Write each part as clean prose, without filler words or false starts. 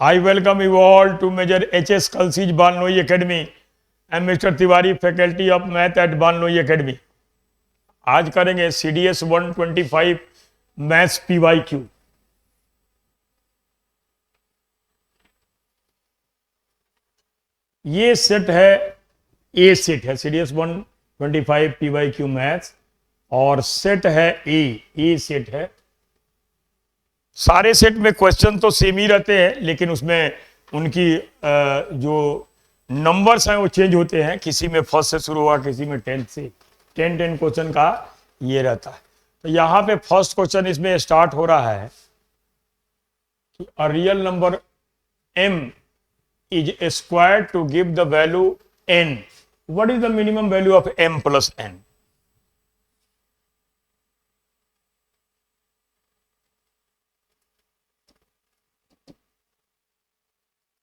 I welcome you all to Major H.S. Kalsij Balnoi Academy. I am Mr. Tiwari, Faculty of Math at Balnoi Academy. आज करेंगे CDS 125 maths PYQ। ये set है, ए set है CDS 125 PYQ maths, और set है ए set है। सारे set में क्वेश्चन तो सेम ही रहते हैं, लेकिन उसमें उनकी जो नंबर्स हैं वो चेंज होते हैं। किसी में फर्स्ट से शुरू हुआ, किसी में 10 से 10 क्वेश्चन का ये रहता है। तो यहाँ पे फर्स्ट क्वेश्चन इसमें स्टार्ट हो रहा है कि a real number m is squared to give the value n. What is the minimum value of m plus n?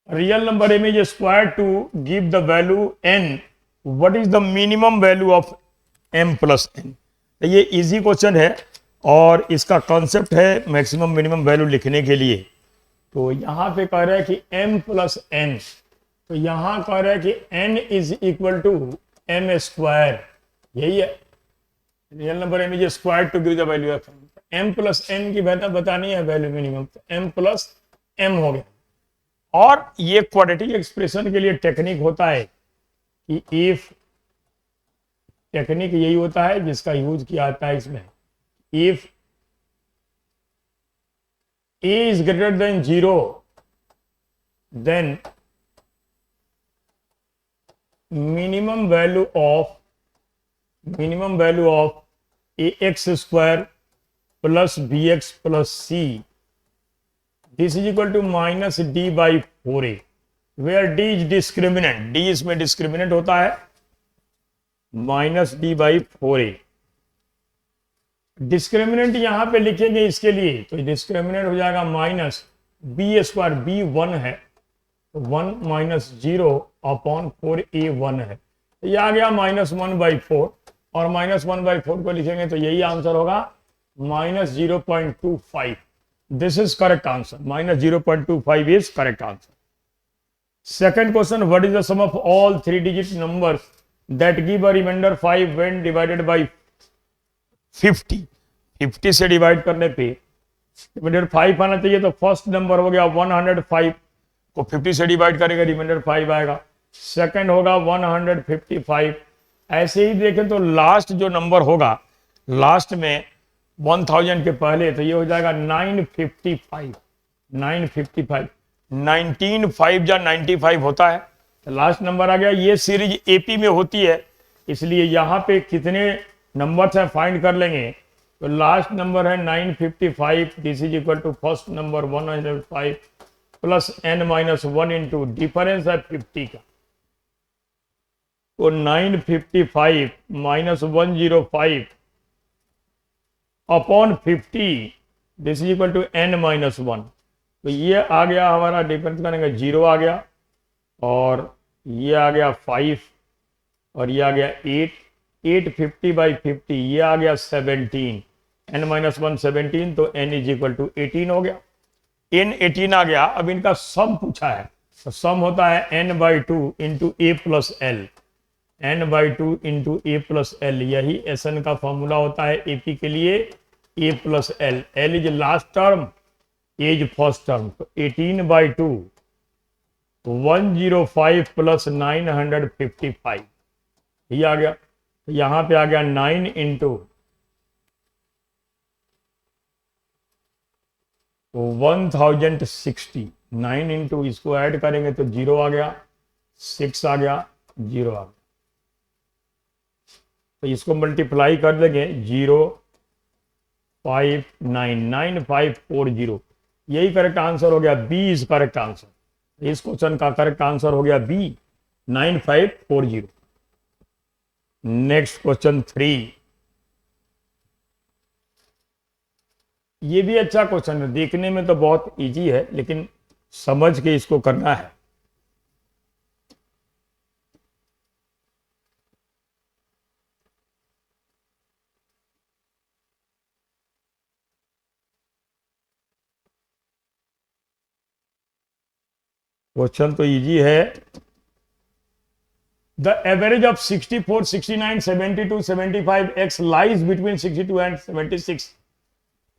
Real number m is squared to give the value n. What is the minimum value of m plus n? ये easy question है और इसका concept है maximum minimum value लिखने के लिए। तो यहाँ पे कह रहा है कि m प्लस n, तो यहाँ कह रहा है कि n is equal to m square. यही है, real number m is square to give the value of m plus n की बतानी है वैल्यू मिनिमम, तो m प्लस m हो गया। और ये क्वाड्रेटिक एक्सप्रेशन के लिए टेक्निक होता है कि इफ, टेक्निक यही होता है जिसका यूज किया जाता है इसमें। If a is greater than 0, then minimum value of ax square plus bx plus c, this is equal to minus d by 4a, where d is discriminant, d इसमें discriminant होता है, minus D by 4a। Discriminant यहां पे लिखेंगे इसके लिए, तो discriminant हो जाएगा माइनस बी स्क्वायर, बी 1 है, 1 माइनस 0 अपॉन 4a 1 है, तो ये आ गया माइनस 1/4, और माइनस 1/4 को लिखेंगे तो यही आंसर होगा minus 0.25। This is correct answer, minus 0.25 is correct answer. Second question, what is the sum of all 3 digit numbers that give a remainder 5 when divided by 50। 50 से डिवाइड करने पे रिमाइंडर 5 आना चाहिए, तो फर्स्ट नंबर हो गया 105 को 50 से डिवाइड करेगा, रिमाइंडर 5 आएगा। सेकंड होगा 155। ऐसे ही देखें तो लास्ट जो नंबर होगा, लास्ट में 1000 के पहले, तो ये हो जाएगा 955। 955 19 5 या 95 होता है, तो लास्ट नंबर आ गया। ये सीरीज एपी में होती है, इसलिए यहाँ पे कितने नंबर है फाइंड कर लेंगे। तो लास्ट नंबर है 955, this is equal to first number 105 plus n minus 1 into difference है 50 का, तो 955 minus 105 upon 50, this is equal to n minus 1। तो ये आ गया हमारा, डिफरेंस करेंगे 0 आ गया, और ये आ गया 5, और ये आ गया 8, 850 बाई 50, ये आ गया 17, n माइनस 1 17, तो n इज इक्वल टू 18 हो गया। n 18 आ गया। अब इनका सम पूछा है, तो सम होता है n by 2 into A plus L, n by 2 into A plus L, यही SN का फॉर्मूला होता है AP के लिए, a plus L, l is last term, a is first term, तो 18 बाई 2 105 प्लस 955, ये आ गया। तो यहां पे आ गया 9 इंटू 1060, 9 इंटू इसको ऐड करेंगे तो 0 आ गया, 6 आ गया, 0 आ गया, तो इसको मल्टीप्लाई कर देंगे 0599540, यही करेक्ट आंसर हो गया। B is correct answer. इस क्वेश्चन का करेक्ट आंसर हो गया बी, 9540। नेक्स्ट क्वेश्चन 3, ये भी अच्छा क्वेश्चन है, देखने में तो बहुत इजी है, लेकिन समझ के इसको करना है। क्वेश्चन तो इजी है। The average of 64, 69, 72, 75 x lies between 62 and 76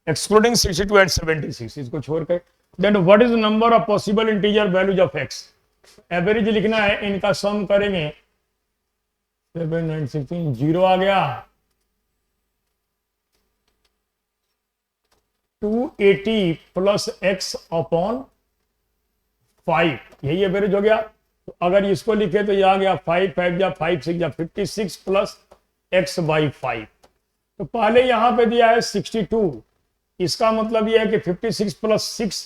excluding 62 and 76, इसको छोड़कर then what is the number of possible integer values of x। Average लिखना है, इनका सम करेंगे। 7 9 16 जीरो आ गया, 280 प्लस x अपॉन 5, यही एवरेज हो गया। तो अगर इसको लिखे तो ये आ गया 5 5 या 5 6 या 56 प्लस x बाई 5। तो पहले यहां पे दिया है 62, इसका मतलब ये है कि 56 प्लस 6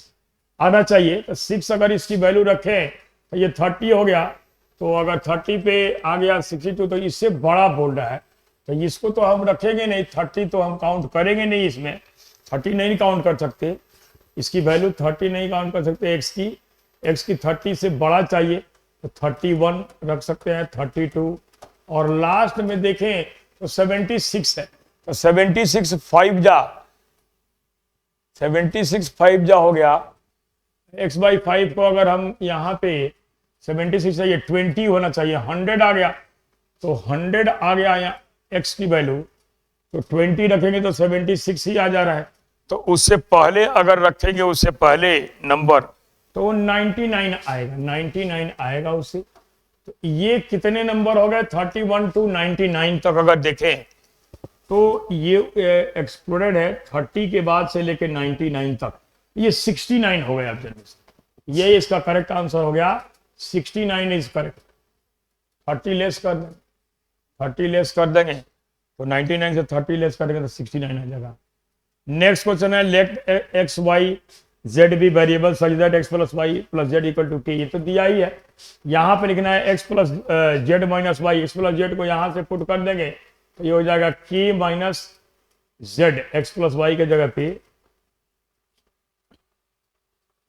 आना चाहिए। तो 6 अगर इसकी वैल्यू रखें तो ये 30 हो गया। तो अगर 30 पे आ गया 62 तो इससे बड़ा बोल रहा है, तो इसको तो हम रखेंगे नहीं, 30 तो हम काउंट करेंगे नहीं, इसमें 30 नहीं काउंट कर सकते, इसकी वैल्यू 30 नहीं काउंट कर सकते। x की 30 से बड़ा चाहिए तो 31 रख सकते हैं, 32, और लास्ट में देखें तो 76 है। तो 76 5 जा हो गया। x बाई 5 को अगर हम यहाँ पे 76 है, ये 20 होना चाहिए, 100 आ गया। तो 100 आ गया यहाँ x की वैल्यू, तो 20 रखेंगे तो 76 ही आ जा रहा है। तो उससे पहले अगर रखेंगे, उससे पहले नंबर, तो 99 आएगा, 99 आएगा उससे। तो ये कितने नंबर हो गए, 31 टू 99 तक अगर देखें तो ये एक्सप्लोडेड है 30 के बाद से लेके 99 तक, ये 69 हो गया ऑब्जर्वेशन। ये इसका करेक्ट आंसर हो गया, 69 इज करेक्ट। 30 लेस कर देंगे, 30 लेस कर देंगे तो 99 से 30 लेस करेंगे तो 69 आ जाएगा। नेक्स्ट क्वेश्चन है, let X Y Z be variable such that X plus Y plus Z equal to K. ये तो दिया ही है, यहां पे लिखना है X plus Z minus Y, X plus Z को यहां से पुट कर देंगे तो ये हो जाएगा K minus Z. X plus Y के जगह पे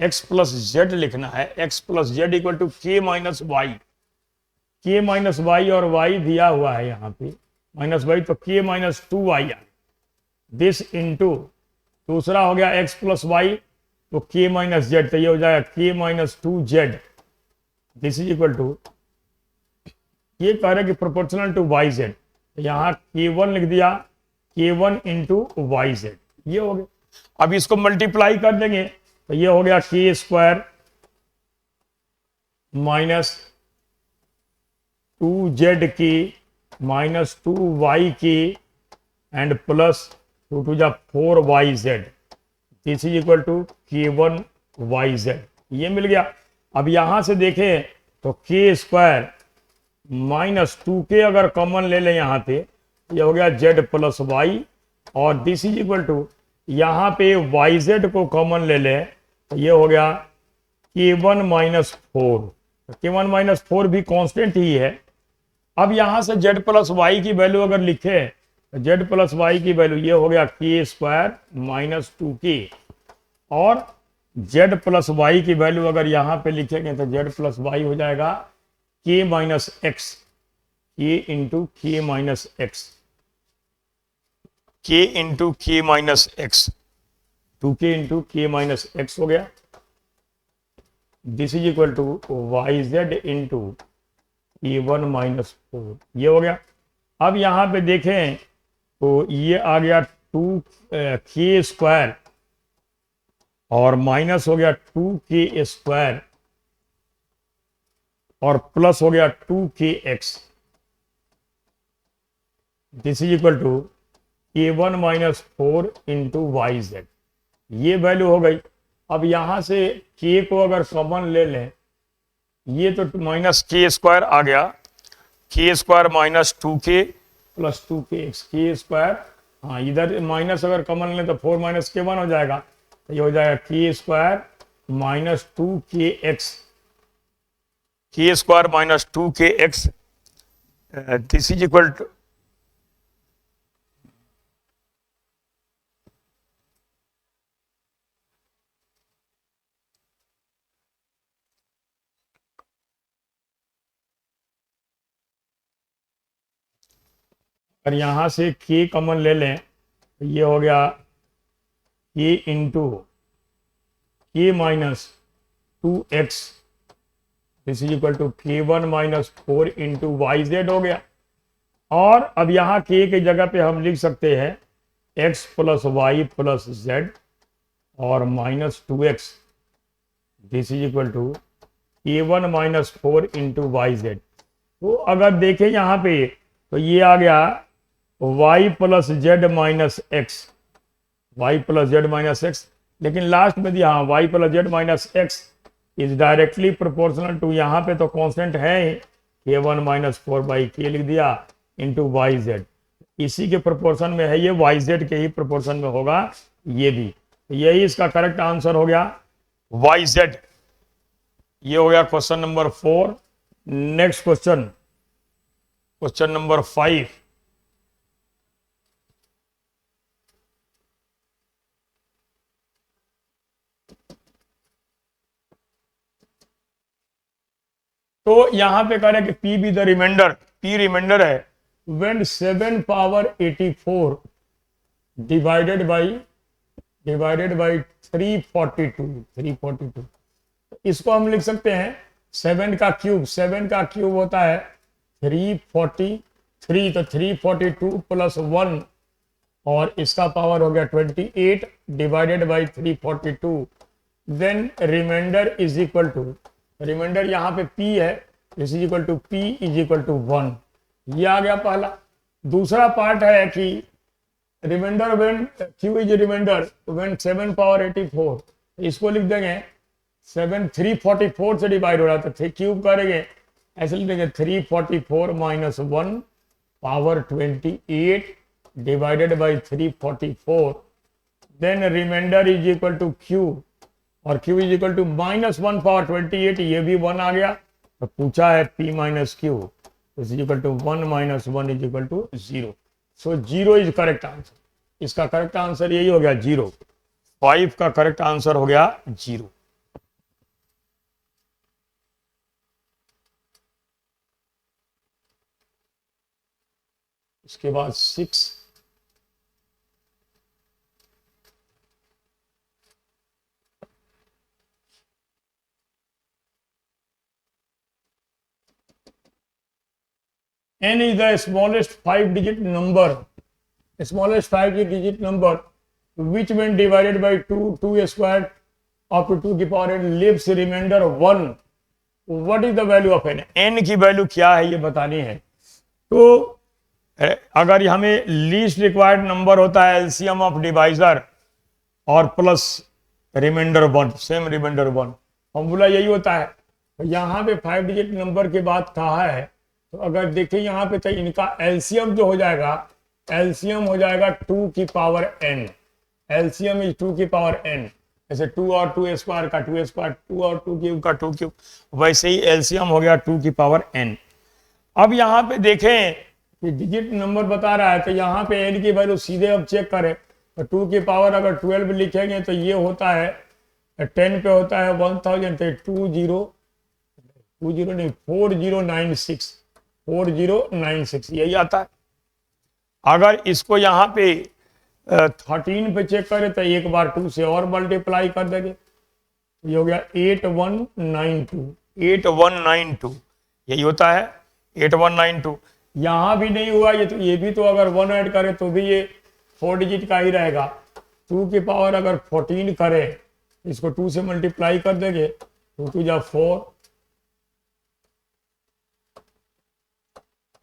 एक्स प्लस जेड लिखना है, X plus Z equal to K minus Y. K minus Y और वाई दिया हुआ है यहाँ पे माइनस वाई, तो के माइनस 2y दिस इंटू दूसरा हो गया एक्स प्लस वाई, तो के माइनस जेड, तो ये हो जाएगा K minus 2z this is equal to, ये कह रहे कि प्रोपोर्शनल टू वाई जेड, यहां k1 लिख दिया, k1 इंटू वाई जेड, ये हो गया। अब इसको मल्टीप्लाई कर देंगे तो ये हो गया के स्क्वायर माइनस 2z के माइनस 2y के एंड प्लस 2 टू जा 4yz this is equal to k1yz, ये मिल गया। अब यहां से देखें तो के स्क्वायर माइनस 2k अगर कॉमन ले लें यहां पे, ये हो गया z प्लस वाई, और दिस इज इक्वल टू यहां पे yz को कॉमन ले लें तो ये हो गया k1 माइनस 4। k1 माइनस 4 भी कांस्टेंट ही है। अब यहां से z प्लस वाई की वैल्यू अगर लिखे तो z प्लस वाई की वैल्यू ये हो गया के स्क्वायर माइनस 2k, और z प्लस वाई की वैल्यू अगर यहां पे लिखेंगे तो z प्लस वाई हो जाएगा k minus X, K into K minus X, K into K minus X, 2k into K minus X हो गया। This is equal to Y Z into k1 minus 4, ये हो गया। अब यहां पे देखें तो ये आ गया 2k स्क्वायर और माइनस हो गया 2k स्क्वायर और प्लस हो गया 2kx, this is equal to k1 minus 4 into Y Z, ये वैल्यू हो गई। अब यहां से k को अगर कॉमन ले लें, ये तो माइनस के स्क्वायर आ गया, के square minus 2k plus 2kx, K square, हाँ इधर माइनस अगर कॉमन लें तो 4 माइनस k1 हो जाएगा, तो ये हो जाएगा के square minus 2kx, K square minus 2kx this is equal to, अगर यहां से k कॉमन ले लें तो ये हो गया k into K minus 2x this is equal to k1 minus 4 into Y Z हो गया। और अब यहाँ k की जगह पे हम लिख सकते हैं x plus Y plus Z और minus 2x, this is equal to k1 minus 4 into Y Z. तो अगर देखें यहाँ पे तो ये आ गया y plus Z minus X, Y plus Z minus X, लेकिन लास्ट में दिया हाँ y plus Z minus X is directly proportional to, यहाँ पे तो कांस्टेंट है ही k1 माइनस 4/k लिख दिया इंटू वाई जेड, इसी के प्रोपोर्शन में है ये, वाई जेड के ही प्रोपोर्शन में होगा ये भी। यही इसका करेक्ट आंसर हो गया वाई जेड। ये हो गया question number 4। Next question, question number 5। तो यहां पे कह रहे हैं कि P be the remainder, P remainder है व्हेन 7 पावर 84 डिवाइडेड बाई 342। इसको हम लिख सकते हैं 7 का क्यूब, 7 का क्यूब होता है 343, तो 342 प्लस 1 और इसका पावर हो गया 28 divided by 342। Then remainder is equal to, remainder यहाँ पे P है, is equal to P is equal to 1। ये आ गया पहला। दूसरा पार्ट है कि remainder when Q is remainder when 7 power 84, इसको लिख देंगे 7 344 से डिवाइड हो रहा था, 3 क्यूब करेंगे ऐसे लिख देंगे 344 minus 1 power 28 divided by 344। Then remainder is equal to Q और Q is equal to minus 1 power 28, ये भी 1 आ गया। तो पूछा है P minus Q is equal to 1 minus 1 is equal to 0। So 0 is correct answer. इसका करेक्ट आंसर यही हो गया 0। 5 का करेक्ट आंसर हो गया 0। इसके बाद 6, n is the smallest 5-digit number, smallest 5-digit number which when divided by 2 squared up to 2 की power n leaves remainder 1। what is the value of n? n की वैल्यू क्या है ये बतानी है। तो अगर हमें लीस्ट रिक्वायर्ड नंबर होता है एलसीएम ऑफ डिवाइजर और plus remainder 1, same remainder 1, formula यही होता है। तो यहाँ पे 5 डिजिट नंबर की बात कहा है, तो अगर देखें यहाँ पे तो इनका एलसीएम जो हो जाएगा, एलसीएम हो जाएगा 2 की पावर n, एलसीएम इज 2 की पावर n। जैसे 2 और 2 स्क्वायर का 2 स्क्वायर, 2 और 2 क्यूब का 2 क्यूब, वैसे ही एलसीएम हो गया 2 की पावर n। अब यहाँ पे देखें कि डिजिट नंबर बता रहा है, तो यहाँ पे n की वैल्यू सीधे अब चेक करें तो 2 की पावर अगर 12 लिखेंगे तो ये होता है 10 पे होता है 1000, तो 4096 यही आता है। अगर इसको यहाँ पे 13 पे चेक करें तो एक बार 2 से और मल्टीप्लाई कर देंगे, ये हो गया 8192 यही होता है 8192। यहाँ भी नहीं हुआ ये, तो ये भी, तो अगर 1 ऐड करें तो भी ये 4 डिजिट का ही रहेगा। 2 की पावर अगर 14 करें, इसको 2 से मल्टीप्लाई कर देंगे, 2 2 जा 4,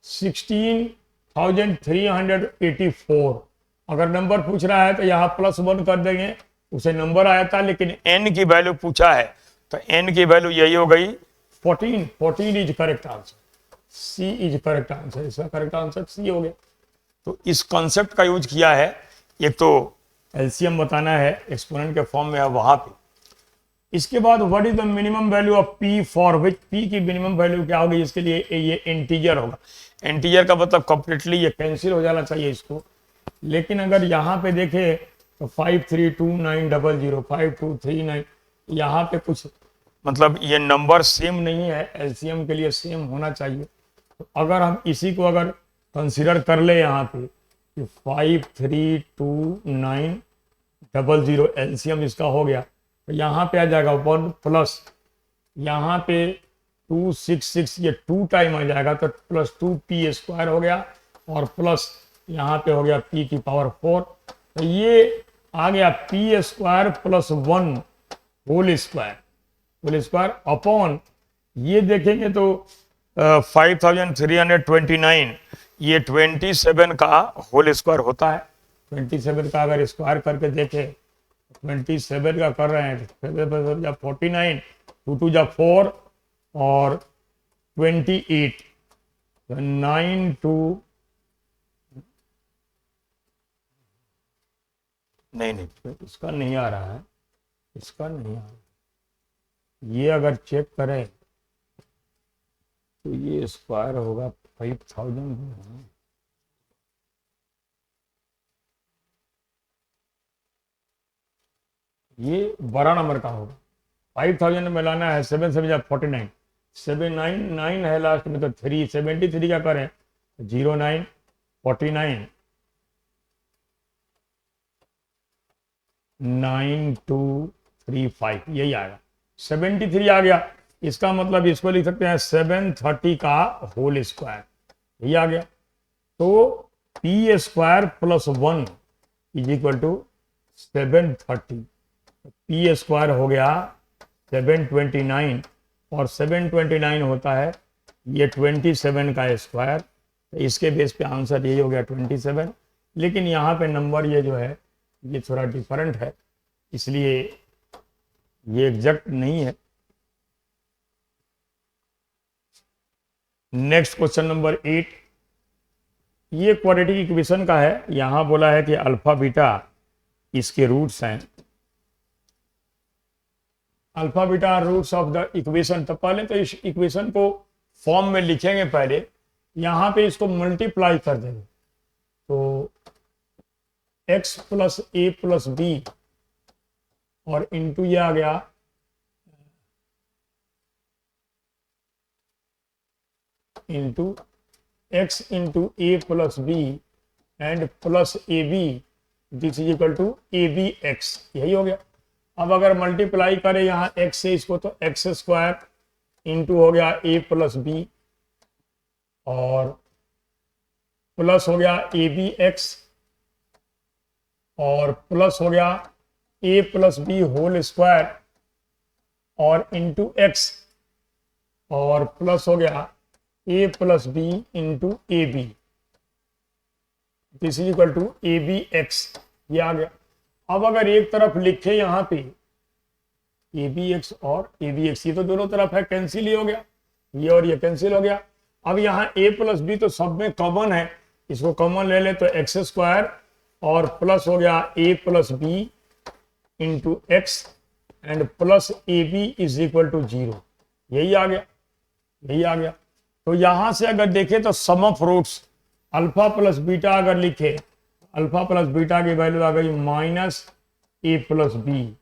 16,384। अगर नंबर पूछ रहा है तो यहाँ +1 कर देंगे, उसे नंबर आया था, लेकिन n की वैल्यू पूछा है तो n की वैल्यू यही हो गई 14। 14 is correct answer, C is correct answer, इसका करेक्ट आंसर सी हो गया। तो इस कॉन्सेप्ट का यूज किया है, एक तो एलसीएम बताना है एक्सपोनेंट के फॉर्म में है वहां पे। इसके बाद what is the minimum value of P for which, P की मिनिमम वैल्यू क्या होगी, इसके लिए ये इंटीजर होगा। इंटीजर का मतलब कंप्लीटली ये कैंसिल हो जाना चाहिए इसको, लेकिन अगर यहाँ पे देखें तो 532900 5239, यहाँ पे कुछ मतलब ये नंबर सेम नहीं है, एलसीएम के लिए सेम होना चाहिए। तो अगर हम इसी को अगर कंसिडर कर ले यहाँ पे कि 532900 एलसीएम इसका हो गया, तो यहाँ पे आ जाएगा 1 प्लस यहाँ पे 266 ये 2 टाइम आ जाएगा तो प्लस 2p² हो गया और प्लस यहाँ पे हो गया p की पावर 4, तो ये आ गया p² plus 1 whole square upon ये देखेंगे तो 5329 ये 27 का होल स्क्वायर होता है। 27 का अगर स्क्वायर करके देखे 27 का कर रहे हैं 49 2 2 जा 4 और 28 9 2 नहीं इसका नहीं आ रहा है, इसका नहीं आ रहा। ये अगर चेक करें तो ये स्क्वायर होगा 5000, ये बड़ा नंबर का होगा। 5000 में लाना है 7 7 49 799 है लास्ट में तो 373 क्या करें 09 49 9235 यही आएगा। 73 आ गया, इसका मतलब इसको लिख सकते हैं 730 का होल स्क्वायर, यही आ गया। तो p² plus 1 is equal to 730, p² हो गया 729 और 729 होता है ये 27 का स्क्वायर, तो इसके बेस पे आंसर यही हो गया 27। लेकिन यहाँ पे नंबर ये जो है ये थोड़ा डिफरेंट है, इसलिए ये एग्जैक्ट नहीं है। नेक्स्ट क्वेश्चन नंबर 8, ये क्वाड्रेटिक इक्वेशन का है। यहां बोला है कि अल्फा बीटा इसके रूट्स हैं, alpha beta roots of the equation. तो पहले तो इस इक्वेशन को फॉर्म में लिखेंगे, पहले यहां पे इसको मल्टीप्लाई कर देंगे तो x plus a plus B और इंटू ये आ गया into x into a plus B and plus A B, this is equal to A B X, यही हो गया। अब अगर मल्टीप्लाई करें यहाँ x से इसको तो x² इंटू हो गया a प्लस बी और प्लस हो गया ए बी एक्स और प्लस हो गया a plus B whole square और इंटू एक्स और प्लस हो गया a plus B into A B, this is equal to A B x, ये आ गया। अब अगर एक तरफ लिखे यहाँ पे ए बी एक्स और ए बी एक्स, ये तो दोनों तरफ है, कैंसिल ही हो गया, ये और ये कैंसिल हो गया। अब यहाँ a प्लस बी तो सब में कॉमन है, इसको कॉमन ले ले तो x² और प्लस हो गया a plus B into x and plus A B is equal to 0, यही आ गया, यही आ गया। तो यहां से अगर देखें तो sum of roots alpha plus beta अगर लिखे, अल्फा प्लस बीटा की वैल्यू आ गई माइनस ए प्लस बी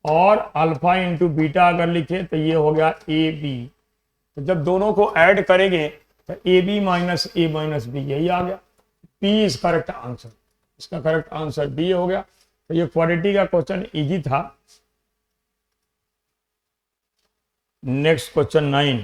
और अल्फा इंटू बीटा अगर लिखे तो ये हो गया ए बी। तो जब दोनों को ऐड करेंगे तो A B minus A minus B, यही आ गया। पी इज करेक्ट आंसर, इसका करेक्ट आंसर बी हो गया। तो ये क्वाड्रेटिक का क्वेश्चन इजी था। Next question 9,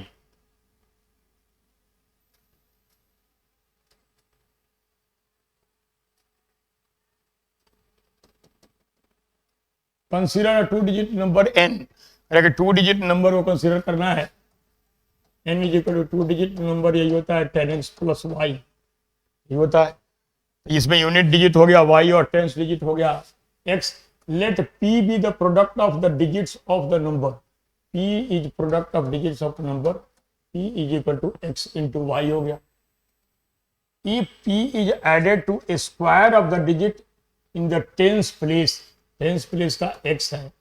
consider 2 digit number n, अगर 2 डिजिट नंबर को कंसीडर करना है, n is equal to 2 digit number, यही होता है 10x प्लस y, ये होता है। इसमें यूनिट डिजिट हो गया y और टेंस डिजिट हो गया x। Let p be the product of the digits of the number, p is product of digits of the number, p is equal to x into y हो गया। if p is added to a square of the digit in the tens place, tens place का x है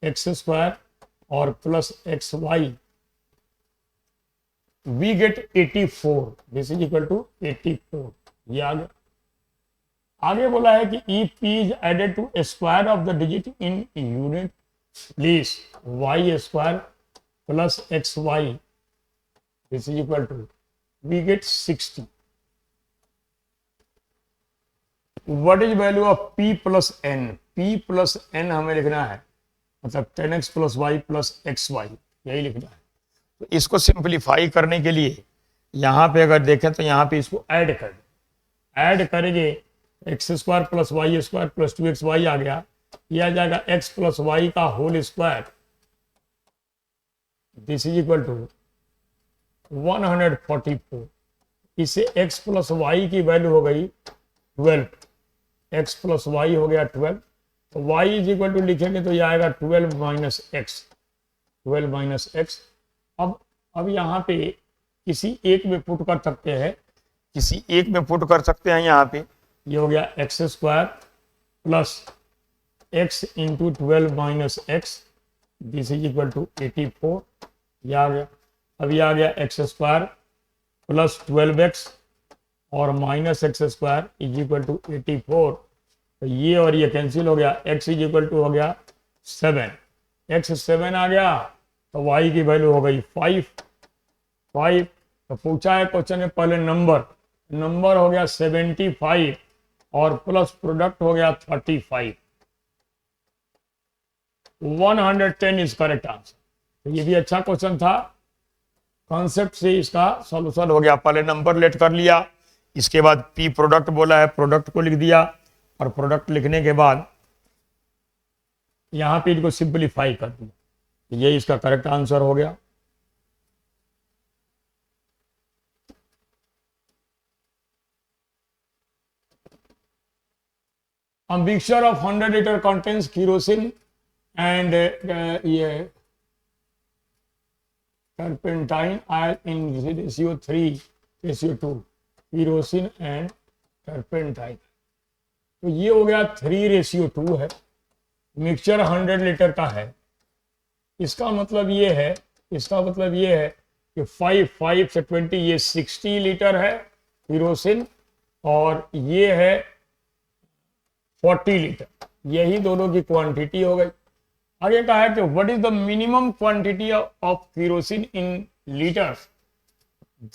x² और plus xy, we get 84, this is equal to 84, ये आ गया। आगे बोला है कि if p is added to a square of the digit in unit place y² plus xy, this is equal to, we get 60. What is value of p plus n? p plus n हमें लिखना है, मतलब 10x plus y plus xy, यही लिखना है। तो इसको simplify करने के लिए यहाँ पे अगर देखें तो यहाँ पे इसको ऐड कर ऐड करेंगे, x square plus Y square plus 2xy आ गया, ये आ जाएगा एक्स प्लस वाई का whole square, this is equal to 144। इससे x प्लस वाई की वैल्यू हो गई 12, x प्लस वाई हो गया 12, तो y इज इक्वल टू लिखेंगे तो ये आएगा 12 माइनस एक्स, 12 माइनस एक्स। अब यहाँ पे किसी एक में पुट कर सकते हैं, किसी एक में पुट कर सकते हैं। यहाँ पे ये हो गया x square plus x into 12 minus x, this is equal to 84, ये आ गया। अब ये आ गया एक्स स्क्वायर प्लस 12x और minus x square is equal to 84, तो ये और ये कैंसिल हो गया, x इज इक्वल टू हो गया 7, x 7 आ गया, तो y की वैल्यू हो गई 5। तो पूछा है क्वेश्चन में पहले नंबर हो गया 75 और प्लस प्रोडक्ट हो गया 35, 110 इज करेक्ट आंसर। तो ये भी अच्छा क्वेश्चन था, कॉन्सेप्ट से इसका सॉल्यूशन हो गया। पहले नंबर लेट कर लिया, इसके बाद पी प्रोडक्ट बोला है, प्रोडक्ट को लिख दिया, और प्रोडक्ट लिखने के बाद यहां पे इनको सिंपलीफाई कर दिया, ये इसका करेक्ट आंसर हो गया। A mixture of 100 liter contains kerosene and ये turpentine oil in ratio 3:2, kerosene and turpentine, तो ये हो गया 3:2 है, मिक्सचर 100 लीटर का है। इसका मतलब ये है कि 5 से 20 ये 60 लीटर है केरोसिन, और ये है 40 लीटर, यही दोनों की क्वांटिटी हो गई। आगे कहा है कि what is the minimum quantity of kerosene in litres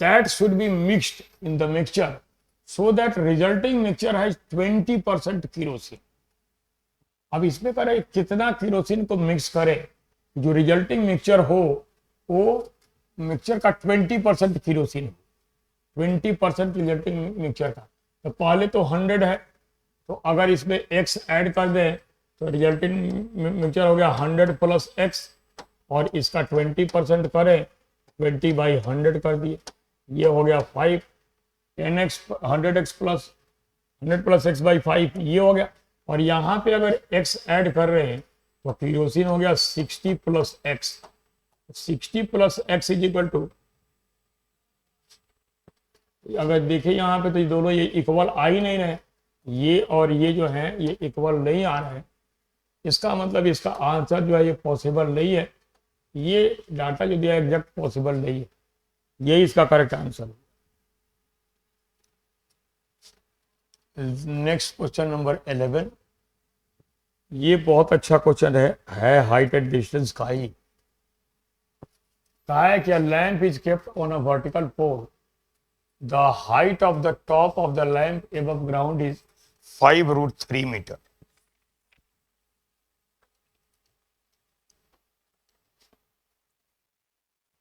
that should be mixed in the mixture so that resulting mixture has 20% kerosene. अब इसमें करें कितना केरोसिन को मिक्स करे जो रिजल्टिंग मिक्सचर हो वो मिक्सचर का 20% केरोसिन हो, 20% रिजल्टिंग मिक्सचर का। तो पहले तो 100 है, तो अगर इसमें x ऐड कर दें तो रिजल्टिंग मिक्सचर हो गया 100 प्लस x, और इसका 20% करें 20/100 कर दिए, ये हो गया 5, 10x 100x plus 100 plus x/5 ये हो गया। और यहाँ पे अगर x ऐड कर रहे हैं तो केरोसिन हो गया 60 plus x, 60 plus x is equal to, अगर देखें यहाँ पे तो ये दोनों ये इक्वल आ ही नहीं रहे, ये और ये जो है ये इक्वल नहीं आ रहे हैं, इसका मतलब इसका आंसर जो है ये पॉसिबल नहीं है, ये डाटा जो दिया एग्जैक्ट पॉसिबल नहीं है, यही इसका करेक्ट आंसर है। नेक्स्ट क्वेश्चन नंबर 11, ये बहुत अच्छा क्वेश्चन है हाइट एंड डिस्टेंस का ही। कहा है कि lamp is kept on a vertical pole, the height of the top of the lamp above ground is 5√3 metre.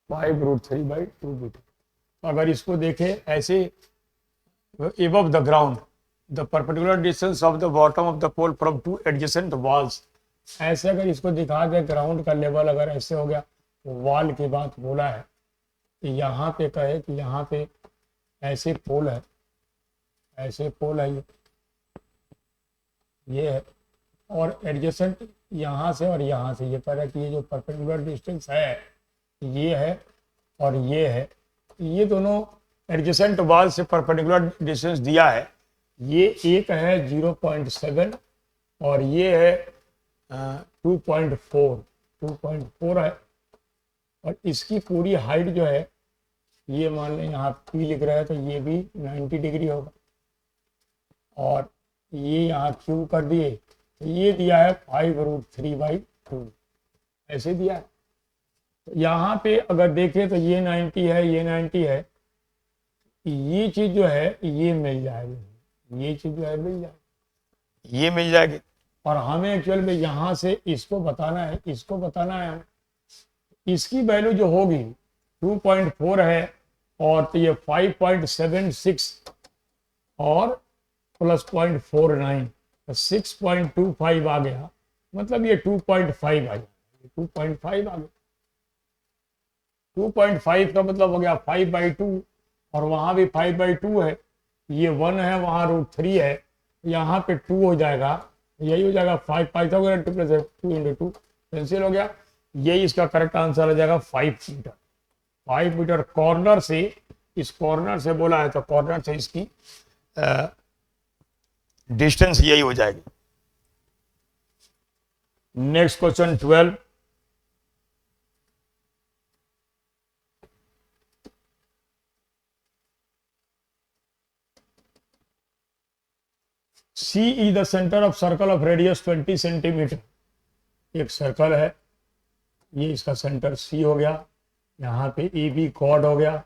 (5√3/2 metre. अगर इसको देखें ऐसे, above the ground the perpendicular distance of the bottom of the pole from 2 adjacent walls, ऐसे अगर इसको दिखा दे ground का level अगर ऐसे हो गया, वॉल की बात बोला है, तो यहाँ पे कहे कि यहाँ पे ऐसे पोल है, ऐसे पोल है ये है, और एडजेसेंट यहाँ से और यहाँ से, ये कह रहा है कि ये जो परपेंडिकुलर डिस्टेंस है ये है और ये है, ये दोनों एडजेसेंट वॉल से परपेंडिकुलर डिस्टेंस दिया है, ये एक है 0.7 और ये है 2.4 है, और इसकी पूरी हाइट जो है ये मान लें यहाँ पी लिख रहा है तो ये भी 90 डिग्री होगा, और ये यहाँ क्यू कर दिए तो ये दिया है 5√3/2, ऐसे दिया है। तो यहाँ पे अगर देखें तो ये 90 है, ये 90 है, ये चीज जो है ये मिल जाएगी, ये चीज जो है मिल जाएगी, ये मिल जाएगी। और हमें एक्चुअल में यहाँ से इसको बताना है, इसको बताना है, इसकी वैल्यू जो होगी 2.4 है, और तो ये 5.76 और प्लस 0.49, तो 6.25 आ गया, मतलब ये 2.5 आ गया, 2.5 आ गया। 2.5 का मतलब हो गया 5/2, और वहां भी 5/2 है, ये 1 है, वहां √3 है, यहाँ पे 2 हो जाएगा, यही हो जाएगा 5, पाइथागोरस 2 × 2 कैंसिल हो गया। यही इसका करेक्ट आंसर हो जाएगा 5 मीटर। 5 मीटर कॉर्नर से, इस कॉर्नर से बोला है तो कॉर्नर से इसकी डिस्टेंस यही हो जाएगी। Next question 12, C is the center of circle of radius 20 centimetre. एक सर्कल है, ये इसका सेंटर C हो गया, यहाँ पे AB कॉर्ड हो गया,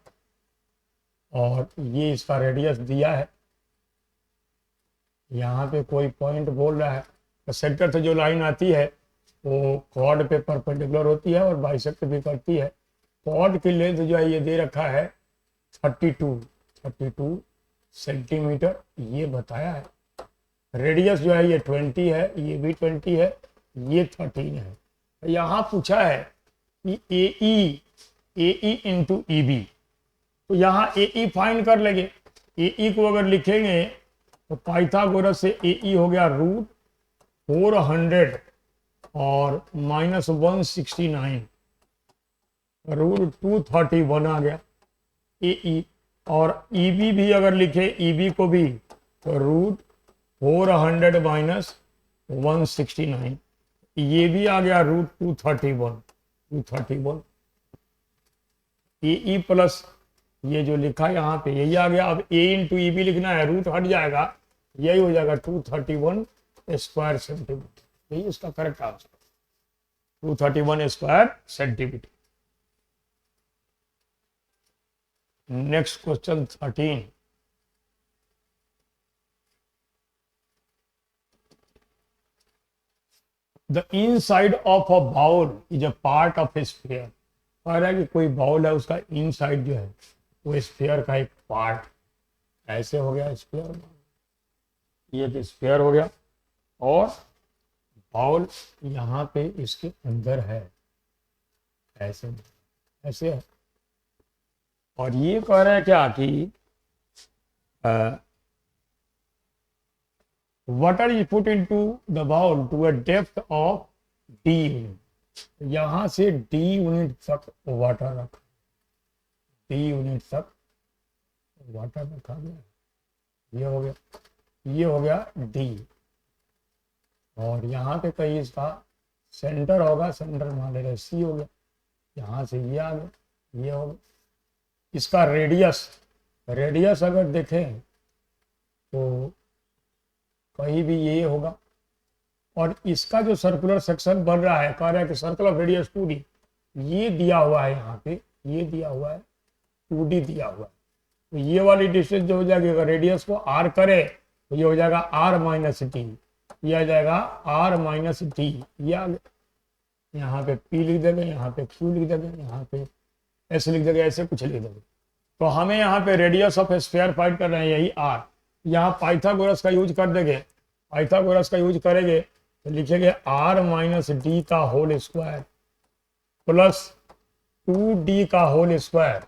और ये इसका रेडियस दिया है, यहाँ पे कोई पॉइंट बोल रहा है, तो सेंटर से जो लाइन आती है वो कॉर्ड पे परपेंडिकुलर होती है और बाइसेक्ट भी करती है। कॉर्ड की लेंथ जो है ये दे रखा है 32 सेंटीमीटर, ये बताया है। रेडियस जो है ये 20 है, ये भी 20 है, ये 13 है। यहाँ पूछा है कि AE इंटू EB, तो यहाँ AE फाइंड कर लेंगे। AE को अगर लिखेंगे तो पाइथागोरस से AE हो गया √400 और -169, √231 आ गया AE। और EB भी अगर लिखे, EB को भी तो √400 - 169, ये भी आ गया √231। AE प्लस ये जो लिखा है यहाँ पे यही आ गया। अब A इंटू EB लिखना है, रूट हट जाएगा, यही हो जाएगा 231 स्क्वायर सेंटीमीटर। यही इसका correct answer, 231 square centimetre. Next question 13, the inside of a bowl is a part of a sphere. कह रहा है कि कोई बाउल है, उसका इनसाइड जो है वो स्फीयर का एक पार्ट, ऐसे हो गया स्फीयर, ये तो स्फीयर हो गया, और बाउल यहाँ पे इसके अंदर है, ऐसे ऐसे है। और ये कह रहा है क्या कि water is put into the bowl to a depth of D unit, यहां से D यूनिट तक वाटर रखा, D यूनिट तक वाटर रखा गया, ये हो गया, ये हो गया D। और यहाँ पे कहीं इसका सेंटर होगा, सेंटर मान लेगा C हो गया, यहाँ से ये आ गया, ये हो गया। इसका रेडियस अगर देखें तो कहीं भी ये होगा, और इसका जो सर्कुलर सेक्शन बन रहा है, कह रहा है कि सर्कल ऑफ रेडियस 2D, ये दिया हुआ है यहाँ पे, ये दिया हुआ है 2D दिया हुआ है, तो ये वाली डिस्टेंस जो हो जाएगी, अगर रेडियस को R करे तो ये हो जाएगा R - D, ये आ जाएगा R - D, ये आ गया। यहाँ पे P लिख देंगे, यहाँ पे Q लिख देंगे, यहाँ पे S लिख देंगे, ऐसे कुछ लिख देंगे। तो हमें यहाँ पे रेडियस ऑफ स्फीयर फाइंड करना है, यही R। यहाँ पाइथागोरस का यूज कर देंगे, पाइथागोरस का यूज करेंगे तो लिखेंगे R - D का होल स्क्वायर प्लस 2D का whole square,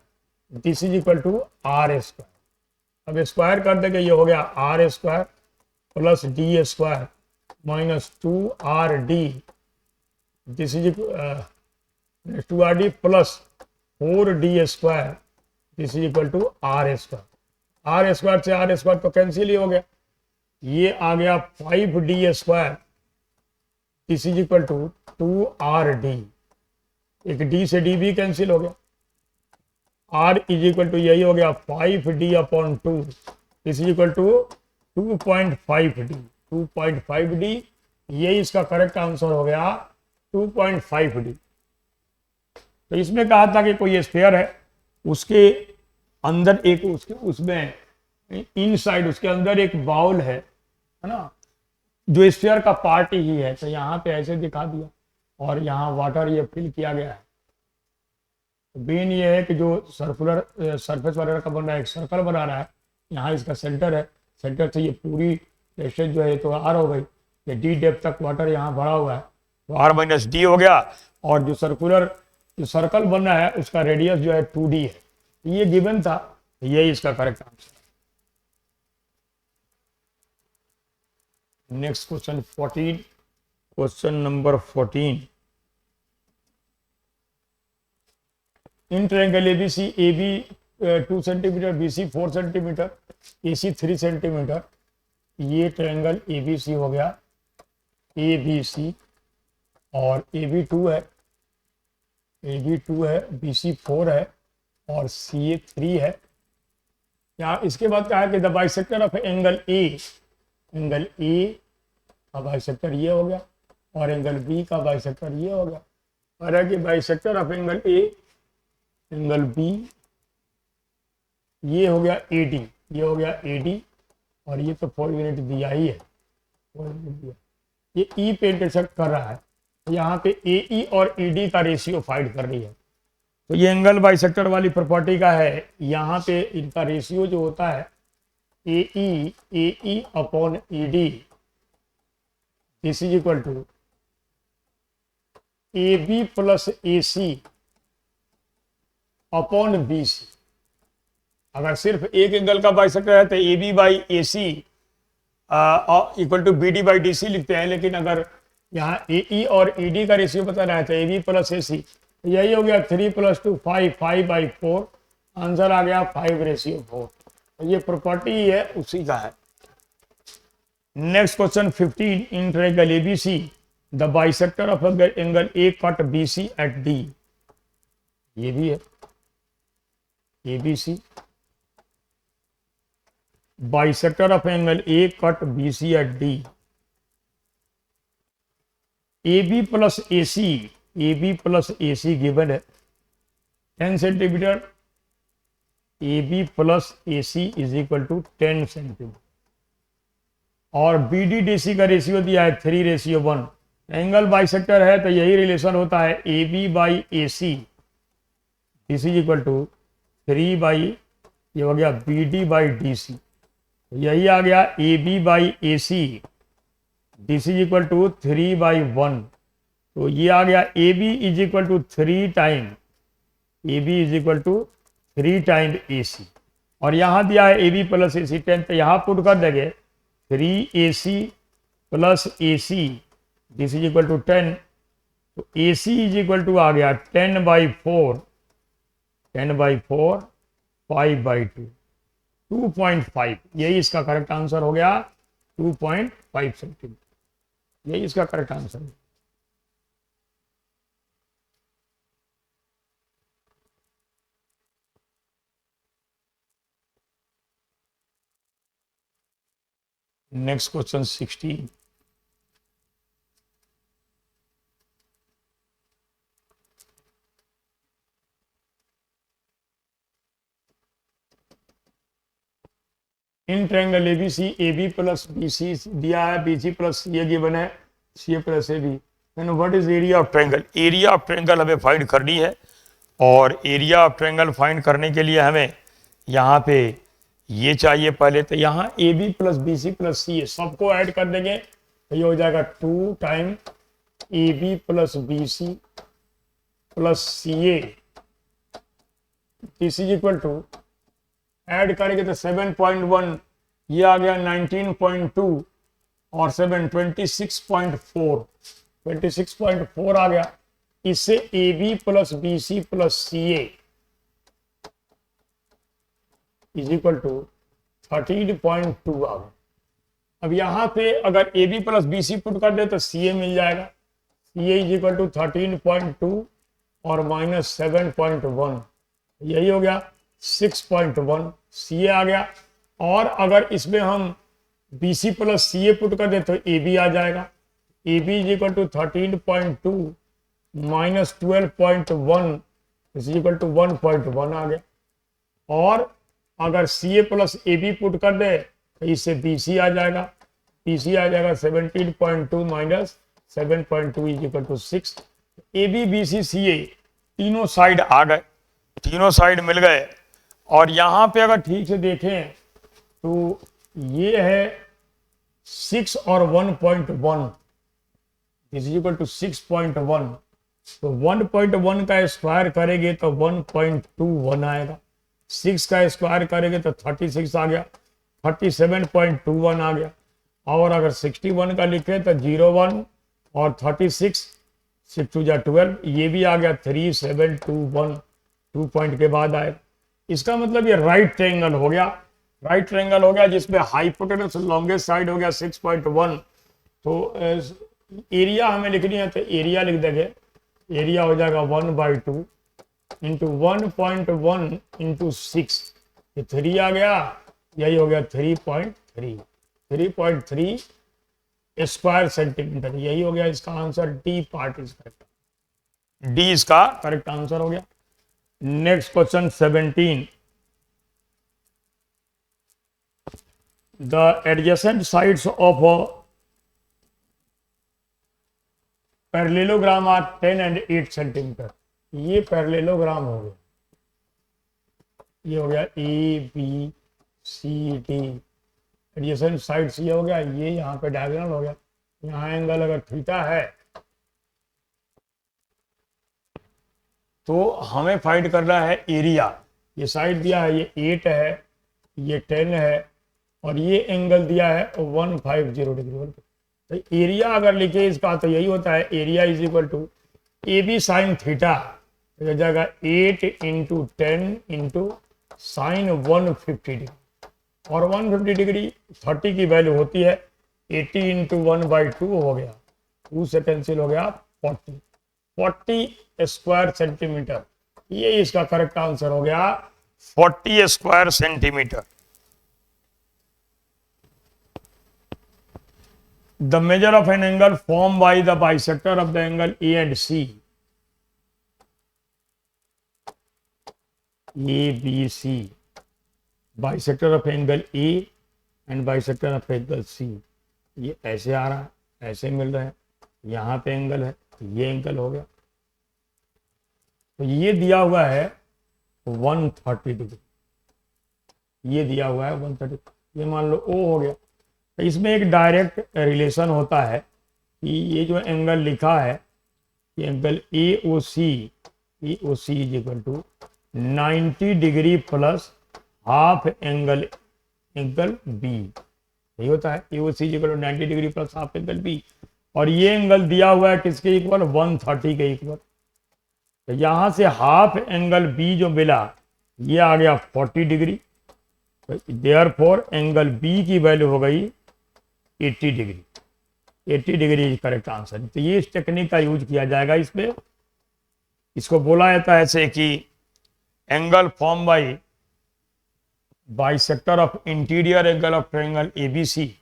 this is equal to R square. अब स्क्वायर कर देंगे, ये हो गया R square plus D square minus 2RD, this is 2RD plus 4D square, this is equal to R square. R square से R square तो cancel ही हो गया, ये आ गया 5D square, this is equal to 2RD, एक D से D भी कैंसिल हो गया, R इज इक्वल टू यही हो गया 5D/2, this is equal to 2.5D, 2.5D, यही इसका करेक्ट आंसर हो गया 2.5D। तो इसमें कहा था कि कोई स्फीयर है, उसके अंदर एक उसमें इनसाइड उसके अंदर एक बाउल है ना, जो स्फीयर का पार्ट ही है, तो यहाँ पे ऐसे दिखा दिया, और यहाँ वाटर ये फिल किया गया है, बीन ये है कि जो सर्कुलर सरफेस वगैरह का बन रहा है, एक सर्कल बना रहा है, यहाँ इसका सेंटर है, सेंटर से ये पूरी डिस्टेंस जो है तो आर हो गई, ये डी डेप्थ तक वाटर यहाँ भरा हुआ है, तो आर माइनस डी हो गया। और जो सर्कल बन रहा है उसका रेडियस जो है 2d है, ये गिवन था, यही इसका correct answer. Next question 14, question number 14। In triangle ABC, AB 2 centimetre, BC 4 centimetre, AC 3 centimetre, ये ट्रायंगल एबीसी हो गया, ABC, और AB 2 है, AB 2 है, BC 4 है और CA 3 है। यहाँ इसके बाद कहा है कि the bisector of angle A का बाइसेक्टर ये हो गया और एंगल B का बाइसेक्टर ये हो गया। और है कि bisector of angle A, angle B, ये हो गया AD, ये हो गया AD, और ये तो 4 यूनिट दिया ही है, 4 यूनिट दिया। ये E पे इंटरसेक्ट कर रहा है, यहाँ पे AE और ED का रेशियो फाइंड कर रही है। तो ये एंगल बाइसेक्टर वाली प्रॉपर्टी का है, यहाँ पे इनका रेशियो जो होता है AE upon ED, this is equal to AB plus AC upon BC। अगर सिर्फ एक एंगल का बाइसेक्टर है तो AB by AC equal to BD by DC लिखते हैं, लेकिन अगर यहाँ AE और ED का रेशियो बताना है तो AB प्लस AC, यही हो गया 3 + 2 5, 5/4, आंसर आ गया 5:4। ये प्रॉपर्टी है उसी का है। Next question 15, in triangle ABC the bisector of angle A cut BC at D, ये भी है ABC, bisector of angle A cut BC at D, AB plus AC given है 10 centimetre, AB plus AC is equal to 10 centimetre, और BD DC का ratio दिया है 3:1। Angle bisector है तो यही रिलेशन होता है AB by AC, this is equal to 3 by, ये हो गया BD बाई DC, यही आ गया AB by AC, this is equal to 3/1। तो ये आ गया AB is equal to 3 time, AB is equal to 3 time AC, और यहाँ दिया है AB प्लस AC 10, तो यहाँ पुट कर देंगे 3AC plus AC, this is equal to 10, तो AC इज इक्वल टू आ गया 10/4, 5/2, 2.5, यही इसका करेक्ट आंसर हो गया, 2.5 सेंटीमीटर, यही इसका करेक्ट आंसर है। Next question 16, in triangle ABC AB plus BC दिया है, BC प्लस CA गिवन है, CA plus AB, then what is area of triangle. Area of triangle हमें फाइंड करनी है, और एरिया ऑफ ट्रायंगल फाइंड करने के लिए हमें यहाँ पे ये चाहिए पहले, तो यहाँ AB plus BC plus CA सबको ऐड कर देंगे, तो ये हो जाएगा 2 time AB plus BC plus CA, this is equal to, add करेंगे तो 7.1, ये आ गया 19.2, और 7 26.4 आ गया। इससे AB plus BC plus CA is equal to 13.2 आ गया। अब यहाँ पे अगर AB प्लस BC पुट कर दे तो CA मिल जाएगा, CA इज इक्वल टू 13.2 और माइनस 7.1, यही हो गया 6.1, CA आ गया। और अगर इसमें हम BC प्लस CA पुट कर दे तो AB आ जाएगा, AB is equal to 13.2 minus 12.1 is equal to 1.1 आ गया। और अगर CA प्लस AB पुट कर दे तो इससे BC आ जाएगा, BC आ जाएगा 17.2 minus 7.2 is equal to 6। AB BC CA तीनों साइड आ गए, तीनों साइड मिल गए। और यहाँ पे अगर ठीक से देखें तो ये है 6 और 1.1 इज इक्वल टू 6.1। तो 1.1 का स्क्वायर करेंगे तो 1.21 आएगा, 6 का स्क्वायर करेंगे तो 36 आ गया, 37.21 आ गया। और अगर 61 का लिखे तो 01 और 36 6 टू जा 12, ये भी आ गया 3721, 2 पॉइंट के बाद आएगा। इसका मतलब ये राइट ट्रायंगल हो गया, राइट ट्रायंगल हो गया जिसमें हाइपोटेनस लॉन्गेस्ट साइड हो गया 6.1। तो एरिया हमें लिखनी है तो एरिया लिख देंगे, एरिया हो जाएगा 1/2 इंटू 1.1 इंटू 6, ये 3 आ गया, यही हो गया 3.3 स्क्वायर सेंटीमीटर, यही हो गया इसका answer. D part is correct, D इसका करेक्ट आंसर हो गया। Next question 17, the adjacent sides of parallelogram are 10 and 8 centimetre. ये पैरेललोग्राम हो गया, ये हो गया A B C D, adjacent sides ये हो गया, ये यहाँ पे डायगोनल हो गया, यहाँ एंगल अगर थीटा है तो हमें फाइंड करना है एरिया। ये साइड दिया है, ये 8 है, ये 10 है, और ये एंगल दिया है 150 डिग्री। तो एरिया अगर लिखे इसका तो यही होता है, area is equal to A B sine theta, तो हो जाएगा 8 इंटू 10 इंटू साइन 150 डिग्री, और 150 डिग्री 30 की वैल्यू होती है, 80 इंटू 1/2 हो गया, 2 से कैंसिल हो गया 40 स्क्वायर सेंटीमीटर। ये इसका करेक्ट आंसर हो गया 40 square centimetre. The measure of an angle formed by the bisector of the angle A and C, ABC, bisector of angle A and bisector of angle C, ये ऐसे आ रहा है, ऐसे मिल रहा है, यहाँ पे एंगल है, ये एंगल हो गया, तो ये दिया हुआ है 130 डिग्री, ये दिया हुआ है 130, ये मान लो O हो गया। तो इसमें एक डायरेक्ट रिलेशन होता है कि ये जो एंगल लिखा है, ये angle A O C is equal to 90 degree plus half angle B, यही होता है, A O C is equal to 90 degree plus half angle B. और ये एंगल दिया हुआ है किसके इक्वल, 130 के इक्वल। तो यहाँ से हाफ एंगल बी जो मिला ये आ गया 40 डिग्री, देयरफॉर एंगल बी की वैल्यू हो गई 80 डिग्री, 80 डिग्री करेक्ट आंसर। तो ये इस टेक्निक का यूज किया जाएगा इसमें, इसको बोला जाता है ऐसे कि angle form by bisector of interior angle of triangle ABC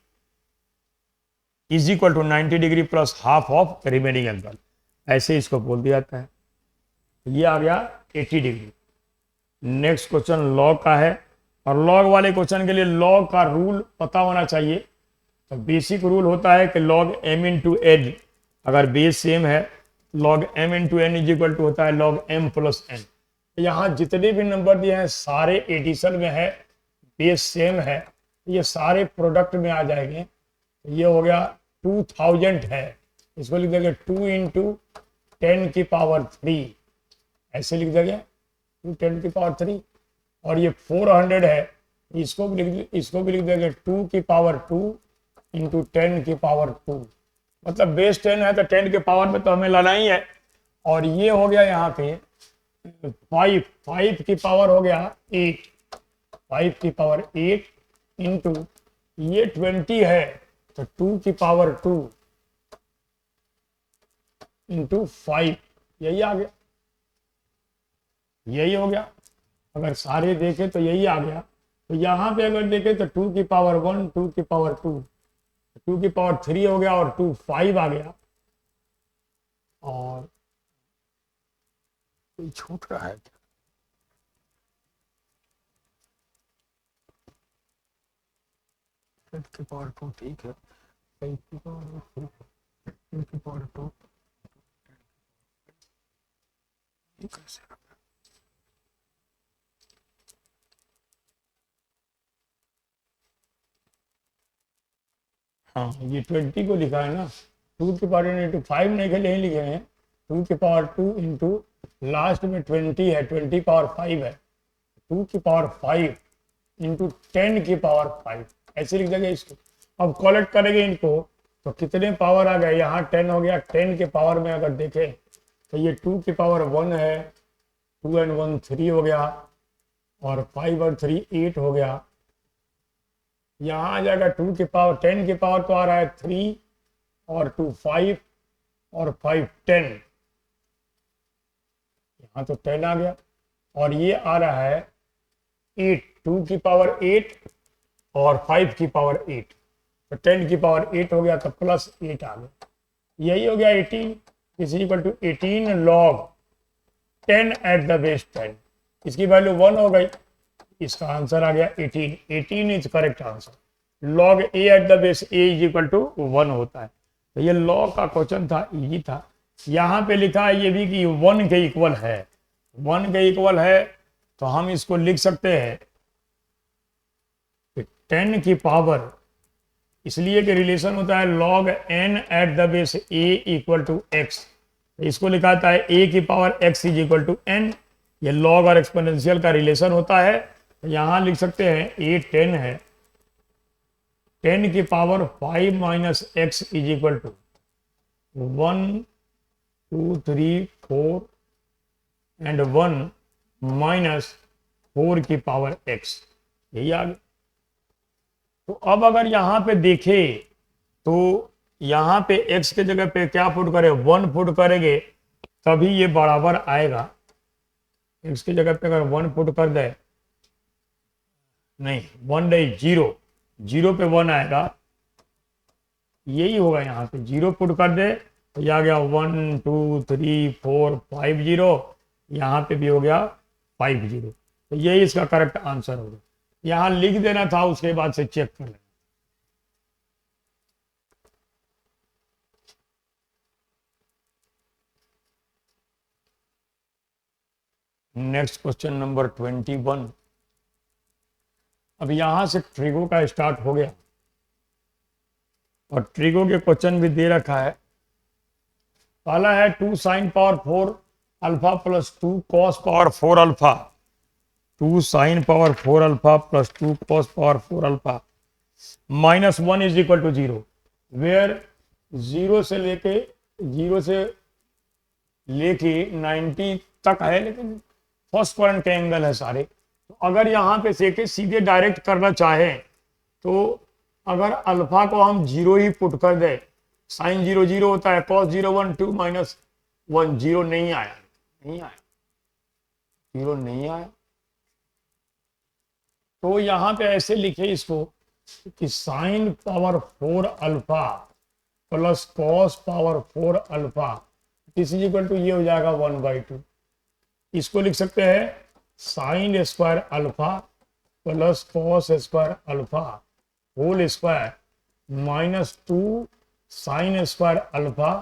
is equal to 90 degree plus half of remaining angle, ऐसे इसको बोल दिया जाता है। ये आ गया 80 डिग्री। नेक्स्ट क्वेश्चन लॉग का है, और लॉग वाले क्वेश्चन के लिए लॉग का रूल पता होना चाहिए। तो बेसिक रूल होता है कि लॉग m इंटू एन, अगर बेस सेम है log m into n is equal to होता है लॉग m प्लस एन। यहाँ जितने भी नंबर दिए हैं सारे एडिशन में है, बेस सेम है, ये सारे प्रोडक्ट में आ जाएंगे। ये हो गया 2000 है, इसको लिख देंगे 2 इंटू 10 की पावर 3, ऐसे लिख देंगे 2 10 की पावर 3। और ये 400 है, इसको भी लिख देंगे 2 की पावर 2 इंटू 10 की पावर 2, मतलब बेस 10 है तो 10 के पावर में तो हमें लाना ही है। और ये हो गया यहाँ पे 5 की पावर हो गया 8, 5 की पावर 8 इंटू ये 20 है तो 2 की पावर 2 इंटू 5, यही आ गया, यही हो गया। अगर सारे देखें तो यही आ गया। तो यहाँ पे अगर देखें तो 2 की पावर 1, 2 की पावर 2, 2 की पावर 3 हो गया, और 2 5 आ गया। और छूट रहा है, 10 की पावर 2 ठीक है, 5 की पावर 3, 2 की पावर 2, कैसे हाँ ये 20 को लिखा है ना, 2 की पावर इंटू 5 नहीं लिखे हैं, 2 की पावर 2 इंटू लास्ट में 20 है, 20 पावर 5 है, 2 की पावर 5 इंटू 10 की पावर 5 ऐसे लिख देंगे इसको। अब कलेक्ट करेंगे इनको तो कितने पावर आ गए, यहाँ 10 हो गया, 10 के पावर में अगर देखें तो ये 2 की पावर 1 है, 2 and 1 3 हो गया, और 5 और 3 8 हो गया। यहाँ आ जाएगा 2 की पावर 10 की पावर तो आ रहा है 3 और 2 5 और 5 10, यहाँ तो 10 आ गया, और ये आ रहा है 8, 2 की पावर 8 और 5 की पावर 8, तो 10 की पावर 8 हो गया तो प्लस 8 आ गया, यही हो गया 18 is equal to 18 log 10 at the base 10, इसकी वैल्यू 1 हो गई, इसका आंसर आ गया 18, 18 इज correct answer. log a at the base a is equal to 1 होता है। तो ये लॉ का क्वेश्चन था, इजी था। यहाँ पे लिखा है ये भी कि 1 के इक्वल है, 1 के इक्वल है तो हम इसको लिख सकते हैं 10 की पावर, इसलिए कि रिलेशन होता है log n at the base a equal to x, इसको लिखा जाता है a की power x is equal to n, ये log और एक्सपोनेंशियल का रिलेशन होता है। तो यहाँ लिख सकते हैं a 10 है, 10 की power 5 minus x is equal to 1 2 3 4 and 1 minus 4 की पावर x, यही आ गया। तो अब अगर यहाँ पे देखें तो यहाँ पे x के जगह पे क्या पुट करें, 1 पुट करेंगे तभी ये बराबर आएगा। x की जगह पे अगर 1 पुट कर दे, नहीं 1 नहीं 0, 0 पे 1 आएगा, यही होगा। यहाँ पे 0 पुट कर दे तो ये आ गया 1 2 3 4 5 0, यहाँ पे भी हो गया 5 0, तो यही इसका करेक्ट आंसर होगा। यहाँ लिख देना था, उसके बाद से चेक कर लेना। Next question number 21। अब यहां से ट्रिगो का स्टार्ट हो गया और ट्रिगो के क्वेश्चन भी दे रखा है। पहला है 2 sine power 4 alpha plus 2 cos power 4 alpha, 2 sine power 4 alpha plus 2 cos power 4 alpha minus 1 is equal to 0, where 0 से लेके 90 तक है, लेकिन फर्स्ट क्वाड्रेंट के एंगल है सारे। तो अगर यहाँ पे से सीधे डायरेक्ट करना चाहें तो अगर अल्फा को हम 0 ही पुट कर दे, साइन 0 0 होता है, कॉस 0 1 2 माइनस 1 0 नहीं आया, 0 नहीं आया। तो यहाँ पे ऐसे लिखे इसको कि sine power 4 alpha plus cos power 4 alpha is equal to, ये हो जाएगा 1/2। इसको लिख सकते हैं sine square alpha plus cos square alpha whole square minus 2 sine square alpha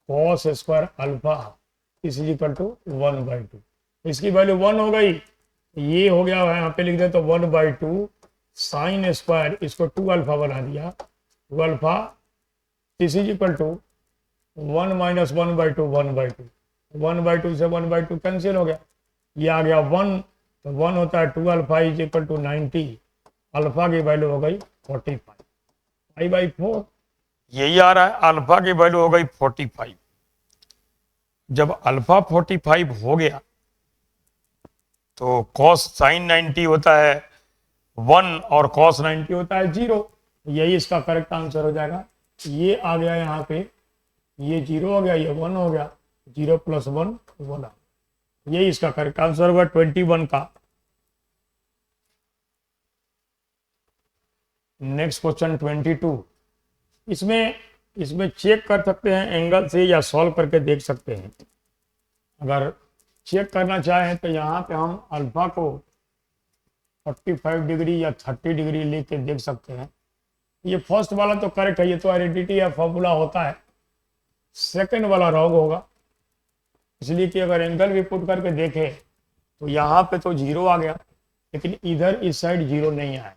cos square alpha is equal to 1/2। इसकी वैल्यू 1 हो गई, ये हो गया, यहाँ पे लिख दे तो 1/2 साइन स्क्वायर, इसको 2 अल्फा बना दिया, 2 alpha is equal to 1 minus 1/2 1/2, 1/2 से 1/2 कैंसिल हो गया, ये आ गया 1, तो 1 होता है 2 alpha is equal to 90, alpha की वैल्यू हो गई 45, 5/4 यही आ रहा है, अल्फा की वैल्यू हो गई 45। जब अल्फा 45 हो गया तो कॉस साइन 90 होता है 1 और कॉस 90 होता है 0, यही इसका करेक्ट आंसर हो जाएगा। ये आ गया यहाँ पे, ये 0 हो गया, ये 1 हो गया, 0 प्लस 1 1, यही इसका करेक्ट आंसर होगा 21 का। Next question 22। इसमें चेक कर सकते हैं एंगल से या सॉल्व करके देख सकते हैं। अगर चेक करना चाहें तो यहाँ पे हम अल्फा को 45 डिग्री या 30 डिग्री लेके देख सकते हैं। ये फर्स्ट वाला तो करेक्ट है, ये तो आइडेंटिटी या फॉर्मूला होता है। सेकंड वाला रॉन्ग होगा, इसलिए कि अगर एंगल भी पुट करके देखें तो यहाँ पे तो 0 आ गया, लेकिन इधर इस साइड 0 नहीं आया,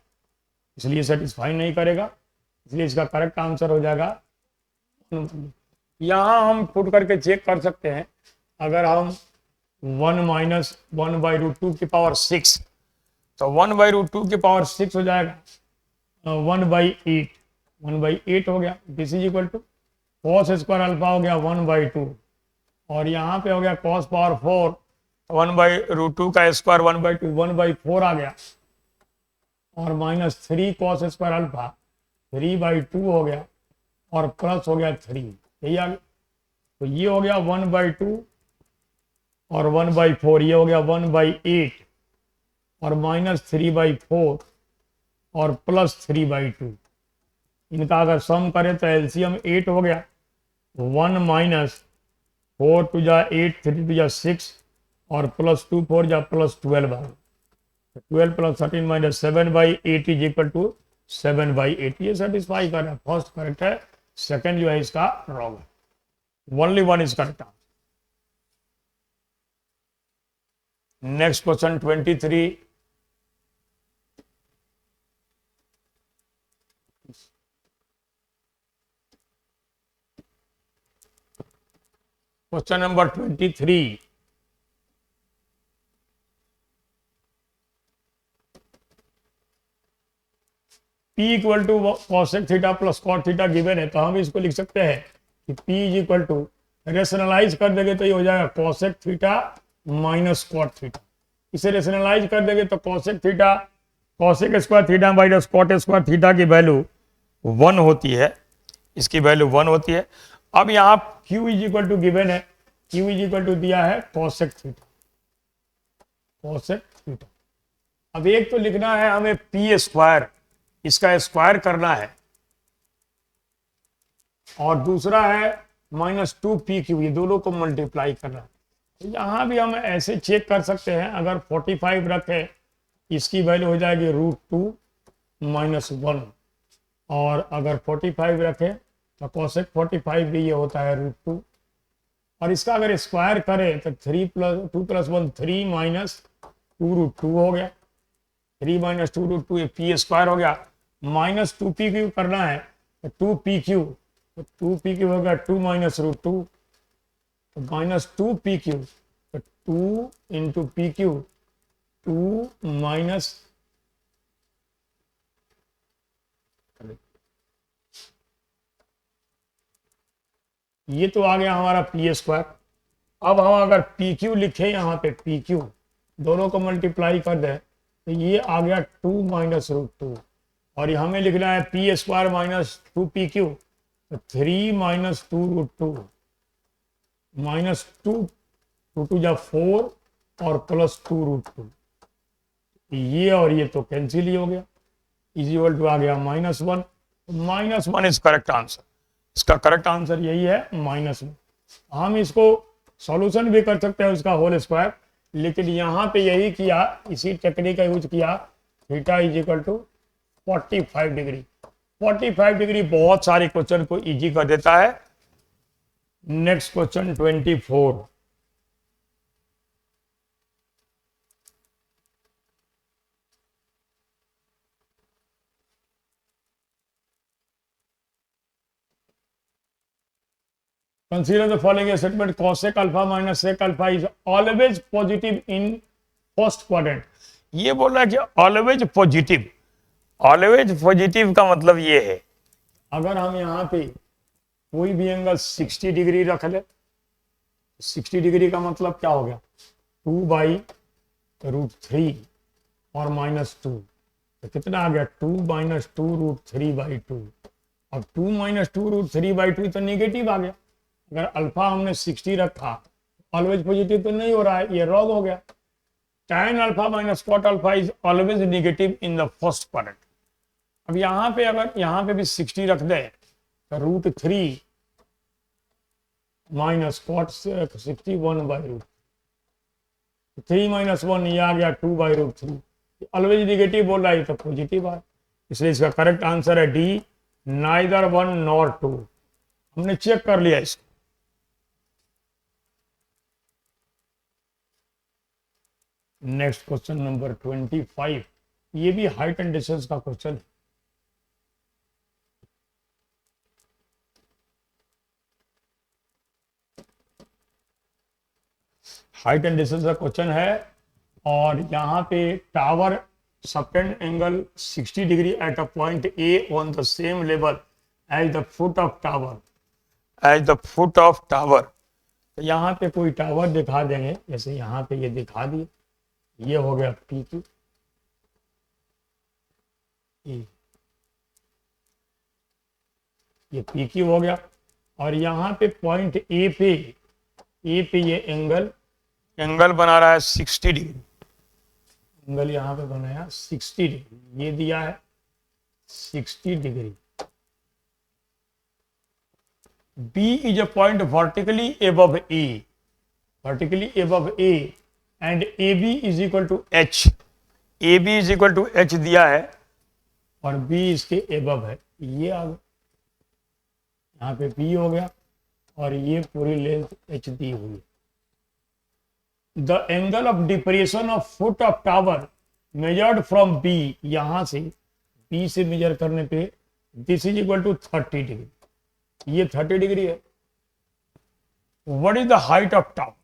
इसलिए सेटिस्फाई नहीं करेगा। इसलिए इसका करेक्ट आंसर हो जाएगा 1। यहाँ हम पुट करके चेक कर सकते हैं। अगर हम 1 माइनस 1/√2 की पावर 6, तो 1/√2 की पावर 6 हो जाएगा 1/8। 1/8 हो गया। This is equal to cos square alpha हो गया 1/2, और यहाँ पे हो गया कॉस पावर 4, 1/√2 का स्क्वायर 1/2, 1/4 आ गया, और माइनस 3 कॉस स्क्वायर अल्फा 3/2 हो गया, और प्लस हो गया 3। यही आ गया। तो ये हो गया 1/2 और 1/4, ये हो गया 1/8 और माइनस 3/4 और प्लस 3/2। इनका अगर सम करें तो एलसीएम 8 हो गया। 1 माइनस 4 टू जा 8, 3 टू जा 6, और प्लस 2 4 जा प्लस 12 आ गया। 12 plus 13 minus 7/8 is equal to 7/8। ये सेटिस्फाई कर रहा है। फर्स्ट करेक्ट है, सेकंड जो है इसका रॉन्ग है। Only one is correct. Next question 23। Question number 23। P equal to cosec theta plus cot theta given है, तो हम इसको लिख सकते हैं कि P is equal to, rationalise कर देंगे तो ये हो जाएगा cosec theta minus cot theta. इसे रेशनलाइज कर देंगे तो cosec theta, cosec square theta minus cot square theta की वैल्यू 1 होती है। इसकी वैल्यू 1 होती है। अब यहाँ Q is equal to given है, Q इज इक्वल टू दिया है कॉसेक थीटा, कॉसेक थीटा। अब एक तो लिखना है हमें P स्क्वायर, इसका स्क्वायर करना है, और दूसरा है -2PQ, ये दोनों को मल्टीप्लाई करना है। तो यहां भी हम ऐसे चेक कर सकते हैं। अगर 45 रखें, इसकी वैल्यू हो जाएगी √2 - 1, और अगर 45 रखें तो कॉसेक 45 भी ये होता है √2, और इसका अगर स्क्वायर करें तो 3 + 2 + 1 3 - 2√2 हो गया। 3 - 2√2 ये P स्क्वायर हो गया। -2PQ करना है तो 2PQ, तो 2PQ होगा 2 - √2, तो -2PQ, तो 2 × PQ, 2 माइनस, ये तो आ गया हमारा P स्क्वायर। अब हम अगर PQ लिखे यहाँ पे, PQ दोनों को मल्टीप्लाई कर दें तो ये आ गया 2 - √2, और हमें लिखना है P स्क्वायर -2PQ, तो 3 - 2√2 -2 2 जा 4 और प्लस 2√2, ये और ये तो कैंसिल ही हो गया। इक्वल टू आ गया -1। -1 इज करेक्ट आंसर। इसका करेक्ट आंसर यही है -1। हम इसको सॉल्यूशन भी कर सकते हैं उसका होल स्क्वायर, लेकिन यहाँ पे यही किया, इसी टेक्निक का यूज किया। Theta is equal to 45 degree. 45 degree बहुत सारे क्वेश्चन को इजी कर देता है। Next question 24। Consider the following statement: cosec alpha minus sec alpha is always positive in first quadrant. ये बोल रहा है कि ऑलवेज पॉजिटिव। ऑलवेज पॉजिटिव का मतलब ये है, अगर हम यहाँ पे कोई भी एंगल 60 डिग्री रख ले, 60 डिग्री का मतलब क्या हो गया, 2/√3 और -2, तो कितना आ गया 2 - 2√3/2। अब 2 - 2√3/2 तो नेगेटिव आ गया। अगर अल्फा हमने 60 रखा, ऑलवेज पॉजिटिव तो नहीं हो रहा है, ये रॉन्ग हो गया। tan alpha minus cot alpha is always negative in the first quadrant. अब यहाँ पे अगर यहाँ पे भी 60 रख दे तो √3 - cot 60 1/√3, 3 - 1 ये आ गया 2/√3। ऑलवेज नेगेटिव बोल रहा है तो पॉजिटिव है, इसलिए इसका करेक्ट आंसर है डी, नाइदर 1 नॉर 2। हमने चेक कर लिया इसको। नेक्स्ट क्वेश्चन नंबर 25, ये भी हाइट एंड डिस्टेंस का क्वेश्चन है। हाइट एंड डिस्टेंस का क्वेश्चन है और यहाँ पे tower subtend angle 60 degree at a point A on the same level as the foot of tower. तो यहाँ पे कोई टावर दिखा देंगे, जैसे यहाँ पे ये दिखा दिए, ये हो गया पी क्यू, ये पी क्यू हो गया। और यहाँ पे पॉइंट ए पे ये एंगल बना रहा है 60 डिग्री, एंगल यहाँ पे बनाया 60 डिग्री, ये दिया है 60 degree. B is a point vertically above A, and AB is equal to H, AB is equal to H दिया है और B इसके above है, ये आ गया, यहाँ पे B हो गया और ये पूरी लेंथ H दी हुई है। The angle of depression of foot of tower measured from B, यहाँ से B से मेजर करने पे this is equal to 30 degree, ये 30 डिग्री है। What is the height of tower,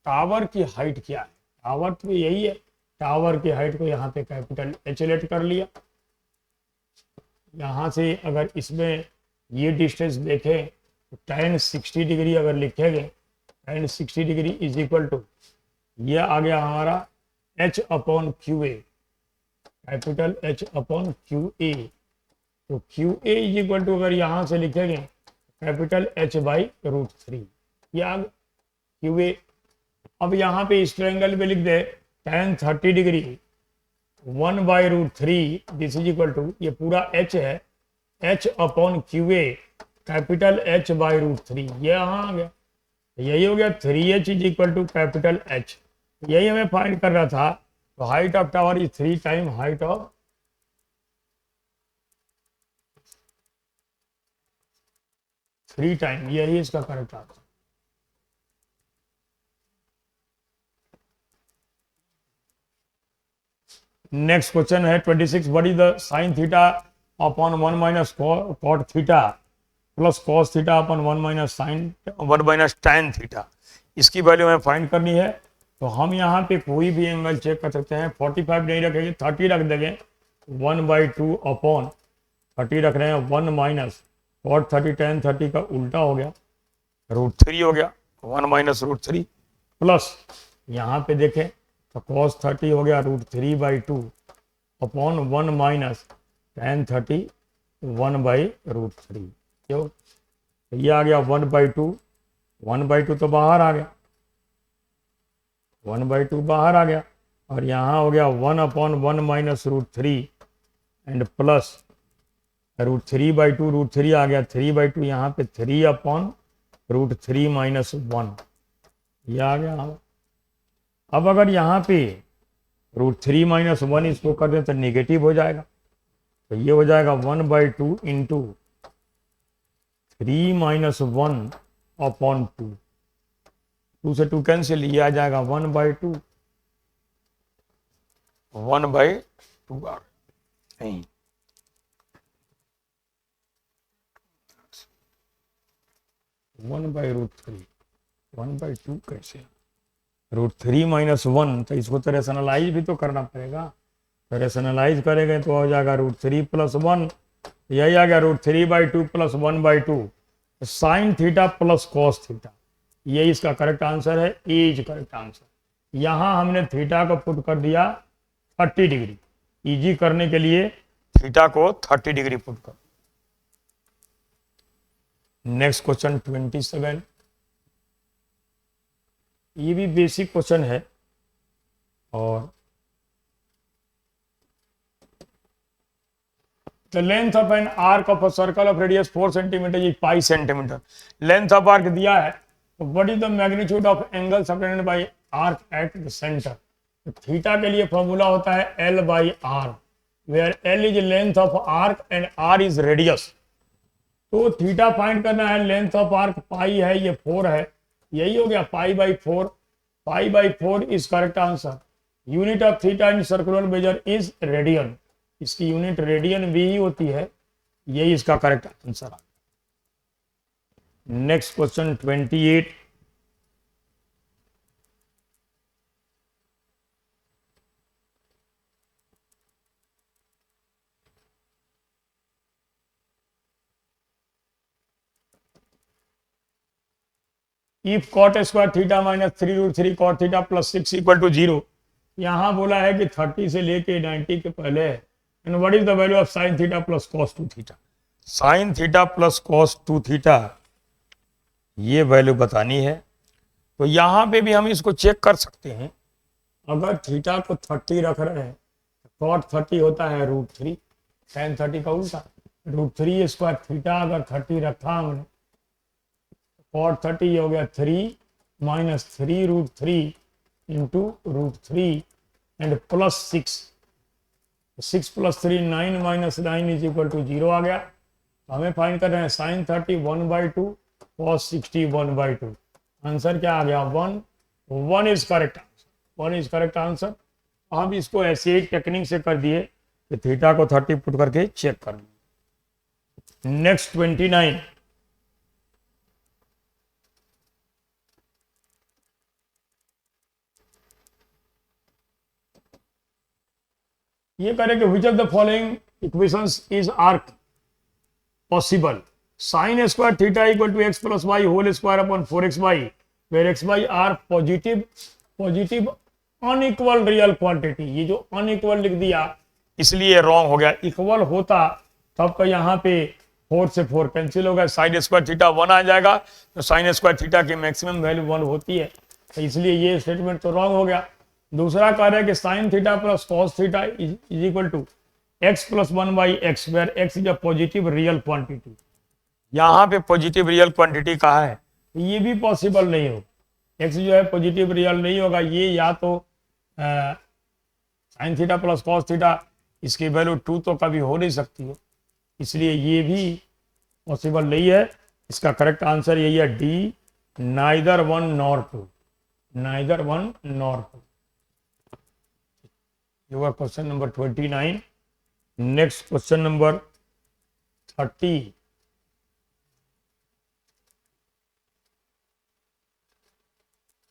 tower की हाइट क्या है, टावर तो यही है, टावर की हाइट को यहाँ पे कैपिटल H लेट कर लिया। यहाँ से अगर इसमें ये डिस्टेंस देखें तो tan 60 डिग्री अगर लिखेंगे, tan 60 degree is equal to, ये आ गया हमारा H upon Q A, capital H upon Q A. तो Q A is equal to अगर यहाँ से लिखेंगे कैपिटल H बाई √3, ये आ गया क्यू ए। अब यहाँ पे इस ट्रायंगल में लिख दे tan 30 degree 1/√3, this is equal to, ये पूरा H है, H upon Q A capital H by √3, ये यहाँ आ गया, यही हो गया 3H is equal to capital H। यही हमें फाइंड कर रहा था। तो height of tower is 3 time height of 3 time, यही इसका करेक्ट आंसर। नेक्स्ट क्वेश्चन है 26, what is the sine theta upon 1 minus cot theta plus cos theta upon 1 minus tan theta. इसकी वैल्यू हमें फाइंड करनी है। तो हम यहाँ पे कोई भी एंगल चेक कर सकते हैं, 45 नहीं रखेंगे, 30 रख देंगे, 1/2 अपॉन 30 रख रहे हैं, 1 माइनस कॉट 30 tan 30 का उल्टा हो गया, √3 हो गया, 1 माइनस √3 प्लस यहाँ पे देखें तो cos 30 हो गया √3/2 अपॉन 1 माइनस tan 30 1/√3। क्यों, ये आ गया 1/2, 1/2 तो बाहर आ गया, 1/2 बाहर आ गया, और यहाँ हो गया 1 अपॉन 1 माइनस √3 एंड प्लस √3/2, √3 आ गया 3/2, यहाँ पे 3 अपॉन √3 माइनस 1, ये आ गया। अब अगर यहाँ पे √3 माइनस 1 इसको कर दें तो नेगेटिव हो जाएगा, तो ये हो जाएगा 1/2 इंटू 3 माइनस 1 अपॉन 2, 2 से 2 कैंसिल, ये आ जाएगा 1/2, 1/2 आ नहीं, √3, 1/2 कैसे, √3 माइनस 1, तो इसको तो रेशनलाइज भी तो करना पड़ेगा, तो रेशनलाइज करेंगे तो हो जाएगा √3 प्लस 1, यही आ गया √3/2 plus 1/2, sign theta plus cos theta, ये इसका करेक्ट आंसर है, ए इज करेक्ट आंसर। यहाँ हमने थीटा को पुट कर दिया 30 डिग्री, इजी करने के लिए थीटा को 30 डिग्री पुट कर। नेक्स्ट क्वेश्चन 27, ये भी बेसिक क्वेश्चन है और the length of an arc of a circle of radius 4 cm is pi centimeter, length of arc दिया है, तो what is the magnitude of angle subtended by arc at the center। तो theta के लिए formula होता है L/R, where L is length of arc and R is radius। तो theta find करना है, लेंथ ऑफ आर्क पाई है, ये 4 है, यही हो गया π/4, π/4 is correct answer. Unit of theta in circular measure is radian, इसकी यूनिट रेडियन भी ही होती है, यही इसका करेक्ट आंसर आ। Next question 28, if cot square theta minus 3√3 cot theta plus 6 equal to 0। यहाँ बोला है कि 30 से लेके 90 के पहले है। And what is the value of sine theta plus cos 2 theta. Sign theta plus cos 2 theta ये वैल्यू बतानी है। तो यहाँ पे भी हम इसको चेक कर सकते हैं। अगर थीटा को 30 रख रहे हैं, कॉट 30 होता है √3, साइन 30 का उल्टा √3 स्क्वायर थीटा अगर 30 रखा हमने, कॉट 30 हो गया 3 minus 3√3 into √3 and plus 6 plus 3 9 minus 9 is equal to 0 आ गया। तो हमें फाइंड कर रहे हैं साइन 30 1/2 कॉस 60 1/2। आंसर क्या आ गया 1 is correct answer. 1 is correct answer. हम इसको ऐसे ही टेक्निक से कर दिए कि थीटा को 30 पुट करके चेक कर लिया। नेक्स्ट 29। ये करें कि which of the following equations is are possible? Sin square theta equal to x plus y whole square upon 4xy, where xy are positive unequal real quantity। ये जो unequal लिख दिया इसलिए रॉन्ग हो गया। इक्वल होता तब तो यहाँ पे 4 से 4 कैंसिल होगा, साइन स्क्वायर थीटा 1 आ जाएगा। तो साइन स्क्वायर थीटा की मैक्सिमम वैल्यू 1 होती है, तो इसलिए ये स्टेटमेंट तो रॉन्ग हो गया। दूसरा कार्य है कि sine theta plus cos theta is equal to x plus 1/x, where x is a positive real quantity. यहाँ पे पॉजिटिव रियल क्वांटिटी कहा है, ये भी पॉसिबल नहीं हो। x जो है पॉजिटिव रियल नहीं होगा, ये या तो sign theta plus cos theta इसकी वैल्यू 2 तो कभी हो नहीं सकती है, इसलिए ये भी पॉसिबल नहीं है। इसका करेक्ट आंसर यही है D, neither 1 nor 2। Neither 1 nor 2। Your question number 29. Next question number 30.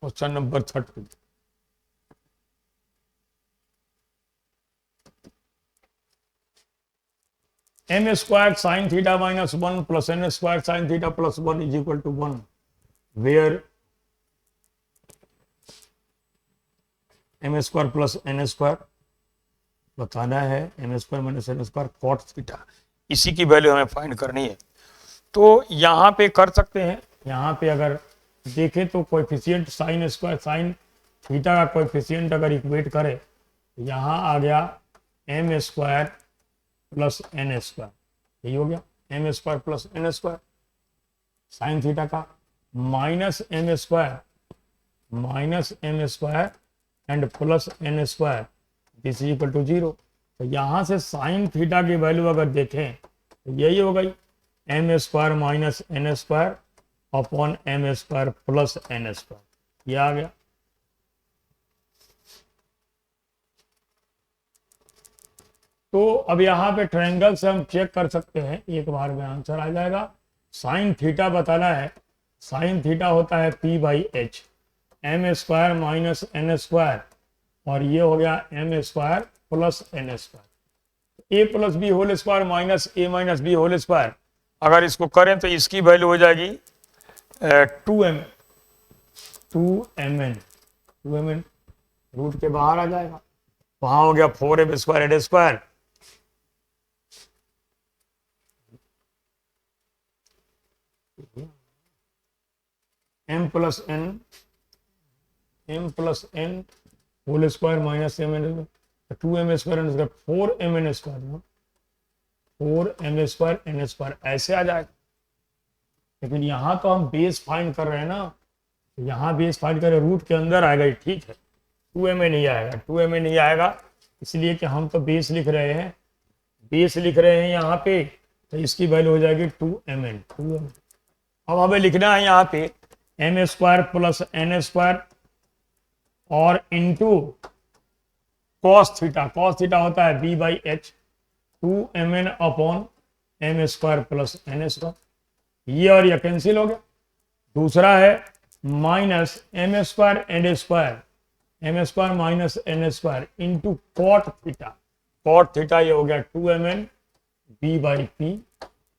Question number 30. M squared sin theta minus 1 plus n squared sin theta plus 1 is equal to 1, where m square plus n square बताना है, M square minus N square cot theta, इसी की value हमें find करनी है। तो यहाँ पे कर सकते हैं। यहाँ पे अगर देखें तो coefficient sine square sine theta का कोएफिशिएंट अगर इक्वेट करें तो यहाँ आ गया M square plus N square, यही हो गया M square plus N square sine theta का, minus M square and plus N square this is equal to 0। तो यहाँ से साइन थीटा की वैल्यू अगर देखें तो यही हो गई M square minus N square upon M square plus N square, ये आ गया। तो अब यहाँ पे ट्रायंगल से हम चेक कर सकते हैं, एक बार में आंसर आ जाएगा। साइन थीटा बताना है, साइन थीटा होता है p/h, M square minus N square और ये हो गया M square plus N square, A plus B whole square minus A minus B whole square. अगर इसको करें तो इसकी वैल्यू हो जाएगी 2mn रूट के बाहर आ जाएगा, वहां हो गया 4m square add square m plus n whole square minus mn 2m square 4mn square 4m square n square ऐसे आ जाएगा। लेकिन यहाँ तो हम बेस फाइंड कर रहे हैं ना, यहाँ बेस फाइंड कर रहे हैं, रूट के अंदर आएगा ही, ठीक है 2m नहीं आएगा, 2m नहीं आएगा इसलिए कि हम तो बेस लिख रहे हैं, बेस लिख रहे हैं यहाँ पे, तो इसकी वैल्यू हो जाएगी 2mn। अब हमें लिखना है यहाँ पे m square plus n square और इंटू कॉस थीटा होता है b/h 2mn upon m square plus n square, ये और ये कैंसिल हो गया। दूसरा है minus m square N square minus n square into cot theta ये हो गया 2mn b/p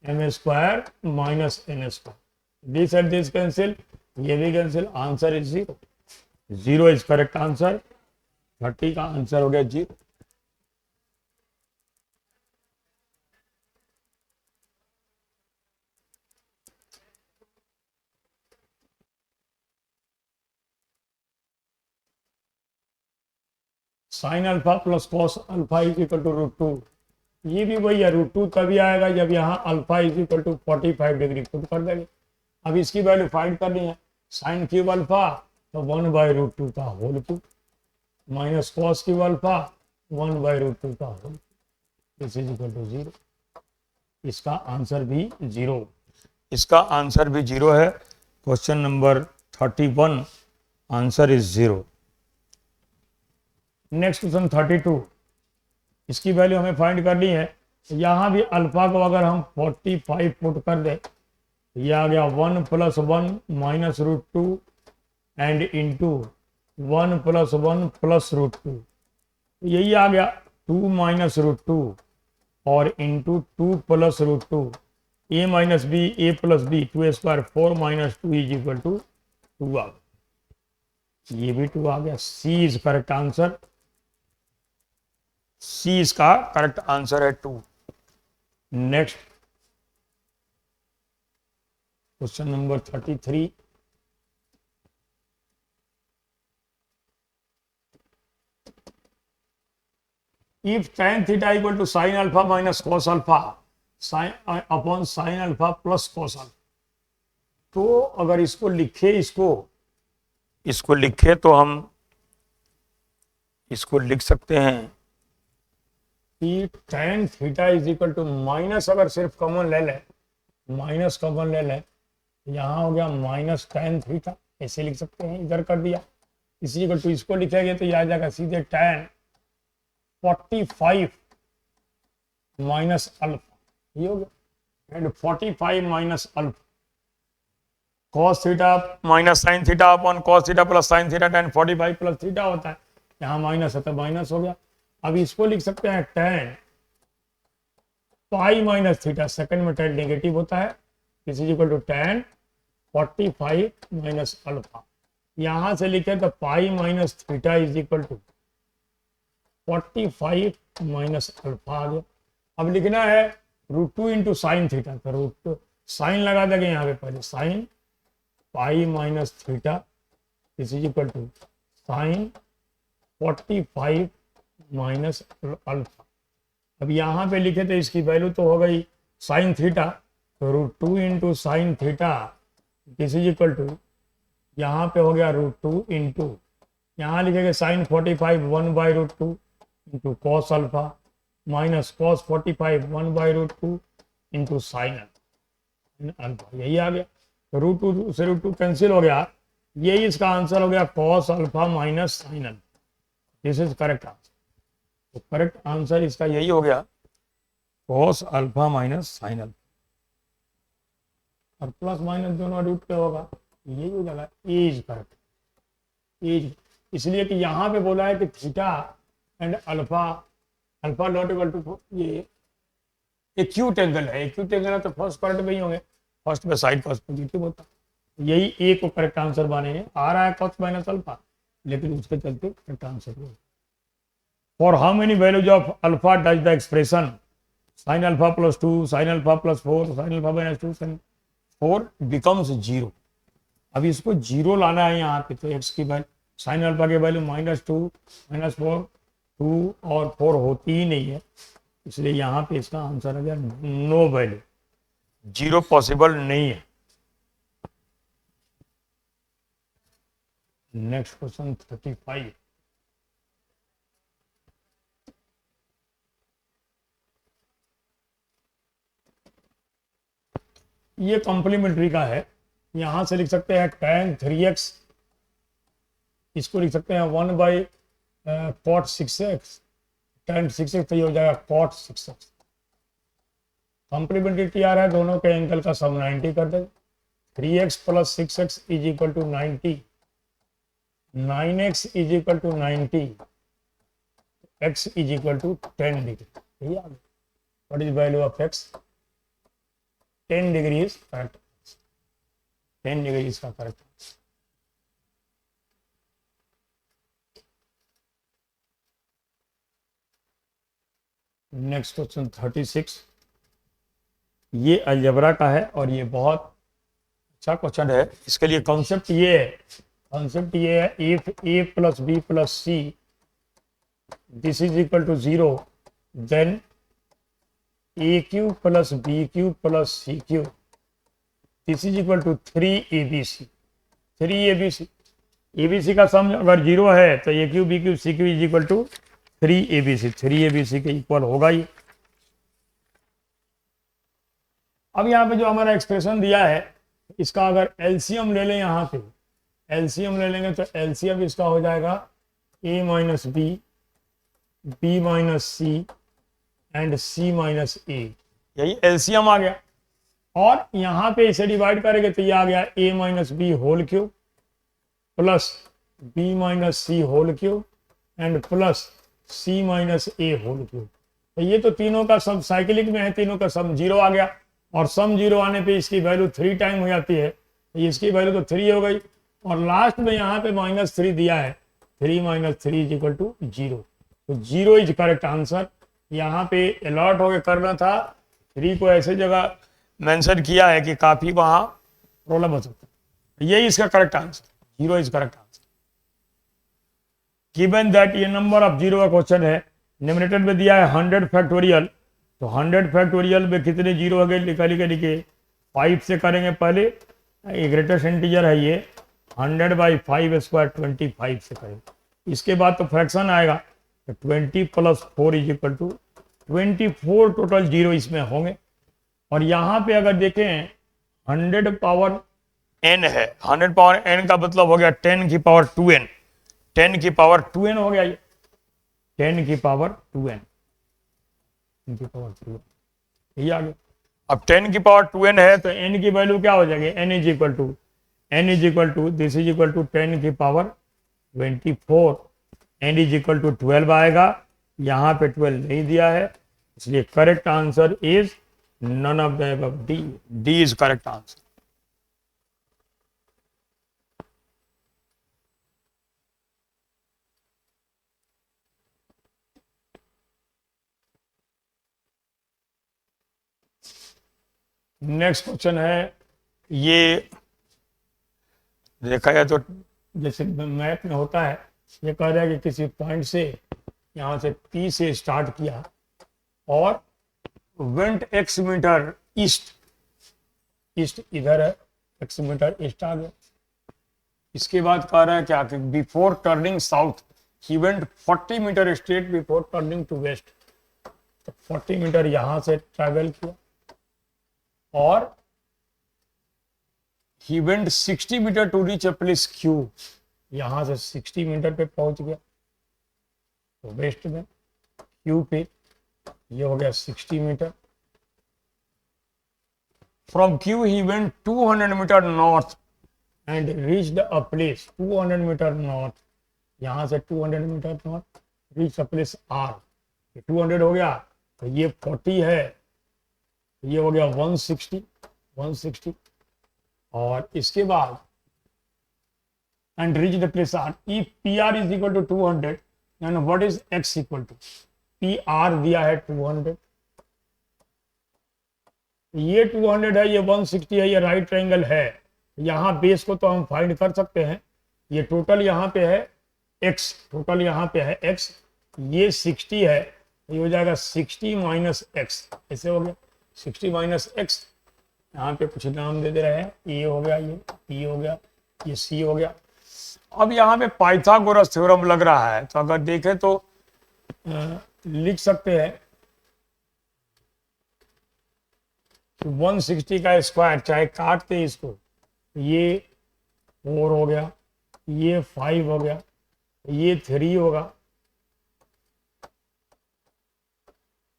m square minus n square, this and this cancel, ये भी cancel, answer is 0। 0 is correct answer. 30 का आंसर हो गया 0। Sine alpha plus cos alpha is equal to √2। ये भी वही है, √2 तभी आएगा जब यहाँ alpha is equal to 45 degree खुद कर देंगे। अब इसकी वैल्यू फाइंड करनी है। साइन क्यूब अल्फा तो 1/√2 का whole cube minus cos cube alpha 1/√2 का whole, this is equal to 0। इसका आंसर भी 0। इसका आंसर भी 0 है। Question number 31 answer is 0। Next question 32, इसकी वैल्यू हमें फाइंड करनी है। यहाँ भी अल्फा को अगर हम 45 पुट कर दें, यह आ गया 1 + 1 माइनस √2 एंड इंटू 1 + 1 प्लस √2, यही आ गया 2 माइनस √2 और into 2 plus √2, a minus B A plus B 2a² 4 minus 2 is equal to 2 आ गया। ये भी 2 आ गया। C is correct answer. C इसका करेक्ट आंसर है 2। Next question number 33, if tan theta equal to sin alpha minus cos alpha sin upon sin alpha plus cos alpha, तो अगर इसको लिखे तो हम इसको लिख सकते हैं कि tan theta is equal to minus, अगर सिर्फ कॉमन ले लें, माइनस कॉमन ले लें, यहाँ हो गया माइनस tan थीटा, ऐसे लिख सकते हैं, इधर कर दिया। इसी इक्वल टू इसको लिखेंगे तो यह आ जाएगा सीधे tan 45 माइनस अल्फा, ये हो गया, and 45 minus alpha cos theta minus sign theta upon cos theta plus sine theta tan 45 plus theta होता है, यहाँ माइनस है तो माइनस हो गया। अब इसको लिख सकते हैं tan pi minus theta, second में tan नेगेटिव होता है, this is equal to tan 45 minus alpha. यहाँ से लिखे तो pi minus theta is equal to 45 minus alpha आ गया। अब लिखना है √2 इंटू साइन थीटा, तो √2 साइन लगा देंगे यहाँ पे, पहले sine pi minus theta is equal to sine 45 minus alpha. अब यहाँ पे लिखे तो इसकी वैल्यू तो हो गई साइन थीटा, तो √2 into sine theta this is equal to, यहाँ पे हो गया √2 इंटू, यहाँ लिखेंगे sine 45 1/√2 into cos alpha minus cos 45 1/√2 into sine alpha, यही आ गया। √2 से √2 कैंसिल हो गया, यही इसका आंसर हो गया cos alpha minus sine alpha, this is correct answer. तो करेक्ट आंसर इसका यही हो गया cos alpha minus sine alpha, और प्लस माइनस दोनों रूट पे होगा, यही हो जाएगा ए इज करेक्ट। एज इसलिए कि यहाँ पे बोला है कि theta and alpha, alpha not equal to, ये एक्यूट एंगल है, एक्यूट एंगल है तो फर्स्ट क्वाड्रेंट में ही होंगे, फर्स्ट में साइड कॉस पॉजिटिव होता है, यही ए को करेक्ट आंसर मानेंगे। आ रहा है कॉस माइनस अल्फा, लेकिन उसके चलते करेक्ट आंसर होगा। For how many values of alpha does the expression sin alpha plus 2 sin alpha plus 4 sin alpha minus 2 sin 4 becomes 0। अब इसको 0 लाना है यहाँ पे, तो एक्स की वैल्यू साइन अल्फा की वैल्यू -2 -4 2 और 4 होती ही नहीं है, इसलिए यहाँ पे इसका आंसर आ गया नो वैल्यू, 0 पॉसिबल नहीं है। नेक्स्ट क्वेश्चन 35, ये कॉम्प्लीमेंट्री का है, यहां से लिख सकते हैं tan 3x, इसको लिख सकते हैं 1/cot 6x, tan 6x तो ये हो जाएगा cot 6x। कॉम्प्लीमेंट्री तैयार है, दोनों के एंगल का सम 90 कर देंगे। 3x plus 6x is equal to 90, 9x is equal to 90, x is equal to 10 degree. What is value of x? 10 degree is correct, 10 degree इसका करेक्ट। नेक्स्ट क्वेश्चन 36, ये algebra का है और ये बहुत अच्छा क्वेश्चन है। इसके लिए कॉन्सेप्ट ये है, if A plus B plus C this is equal to 0 then A cube plus B cube plus C cube this is equal to 3abc। 3abc, ABC का सम अगर 0 है तो A cube B cube C cube is equal to 3abc। 3abc के equal होगा ये। अब यहाँ पे जो हमारा एक्सप्रेशन दिया है इसका अगर एलसीएम ले लें, यहाँ पे एलसीएम ले लेंगे तो एलसीएम इसका हो जाएगा a minus B, B minus C and C minus A. यही एलसीएम आ गया। और यहाँ पे इसे डिवाइड करेंगे तो ये आ गया a minus B whole cube plus b minus C whole cube and plus c minus A whole cube. तो ये तो तीनों का सम साइक्लिक में है, तीनों का सम 0 आ गया और सम 0 आने पे इसकी वैल्यू 3 टाइम हो जाती है, तो इसकी वैल्यू तो 3 हो गई और लास्ट में यहाँ पे -3 दिया है, 3 माइनस 3 इज इक्वल टू 0। तो 0 इज करेक्ट आंसर। यहाँ पे अलॉट होकर करना था, 3 को ऐसे जगह मेंशन किया है कि काफी वहाँ प्रॉब्लम हो सकता है। यही इसका correct answer, 0 is correct answer. Given that ये नंबर ऑफ 0 का क्वेश्चन है, न्यूमरेटर में दिया है 100 फैक्टोरियल, तो 100 फैक्टोरियल में कितने 0 हो गए लिखे 5 से करेंगे पहले, ग्रेटेस्ट इंटीजर है ये, 100/5 स्क्वायर 25 से करेंगे। इसके बाद तो फ्रैक्शन आएगा तो 20 + 4 इज इक्वल टू 24 टोटल 0 इसमें होंगे। और यहाँ पे अगर देखें 100 पावर n है, 100 पावर n का मतलब हो गया 10 की पावर 2n, 10 की पावर 2n हो गया ये, 10 की पावर 2n, 10 की पावर 2n ये आ गया। अब 10 की पावर 2n है तो n की वैल्यू क्या हो जाएगी, n is equal to this is equal to 10 की power 24, n is equal to 12 आएगा। यहाँ पे 12 नहीं दिया है, इसलिए correct answer is none of the above, D is correct answer. Next question है, ये देखा जाए तो जैसे मैप में होता है, ये कह रहा है कि किसी पॉइंट से यहाँ से P से स्टार्ट किया और वेंट x मीटर ईस्ट इधर है, x मीटर ईस्ट आ गया। इसके बाद कह रहा है क्या कि before turning south he went 40 metre straight before turning to west. तो 40 मीटर यहाँ से ट्रैवल किया और he went 60 metre to reach a place Q, यहां से 60 मीटर पे पहुंच गया तो वेस्ट में Q पे ये हो गया 60 metre. From Q he went 200 metre north and reached a place 200 metre north, यहां से 200 metre north reach a place R। ये 200 हो गया तो ये 40 है, ये हो गया 160 और इसके बाद and reach the place R. If P R is equal to 200 and what is X equal to, P R दिया है 200, ये 200 है, ये 160 है, ये राइट ट्रायंगल है। यहाँ बेस को तो हम फाइंड कर सकते हैं, ये टोटल यहाँ पे है x, टोटल यहाँ पे है x, ये 60 है, ये हो जाएगा 60 माइनस एक्स, ऐसे हो गया 60 माइनस एक्स। यहाँ पे कुछ नाम दे दे रहे हैं, ए हो गया, ये पी हो गया, ये सी हो गया। अब यहाँ पे पाइथागोरस थ्योरम लग रहा है, तो अगर देखें तो लिख सकते हैं 160 का स्क्वायर, चाहे काटते इसको, ये 4 हो गया, ये 5 हो गया, ये 3 होगा,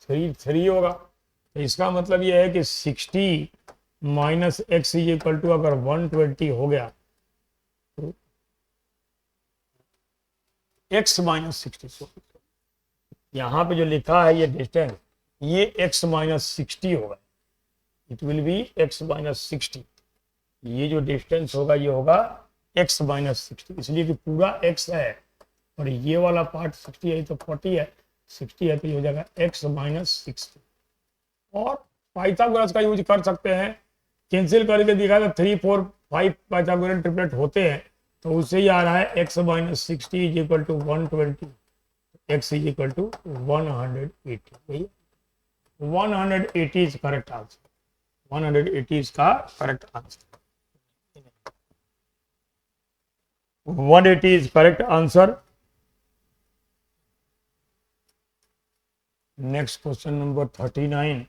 3 होगा। तो इसका मतलब ये है कि 60 minus X is equal to अगर 120 हो गया तो x माइनस 60, यहाँ पे जो लिखा है ये डिस्टेंस, ये x माइनस 60 होगा, it will be x minus 60, ये जो डिस्टेंस होगा ये होगा x माइनस 60, इसलिए कि पूरा x है और ये वाला पार्ट 60 है तो 40 है, 60 है तो ये हो जाएगा x माइनस 60। और पाइथागोरस का यूज कर सकते हैं, कैंसिल करके दिखा तो 3 4 5 पाइथागोरस ट्रिपलेट होते हैं, तो उससे ही आ रहा है x minus 60 is equal to 120, x is equal to 180। 180 is correct answer, 180 is का correct answer, 180 is correct answer. Next question number 39।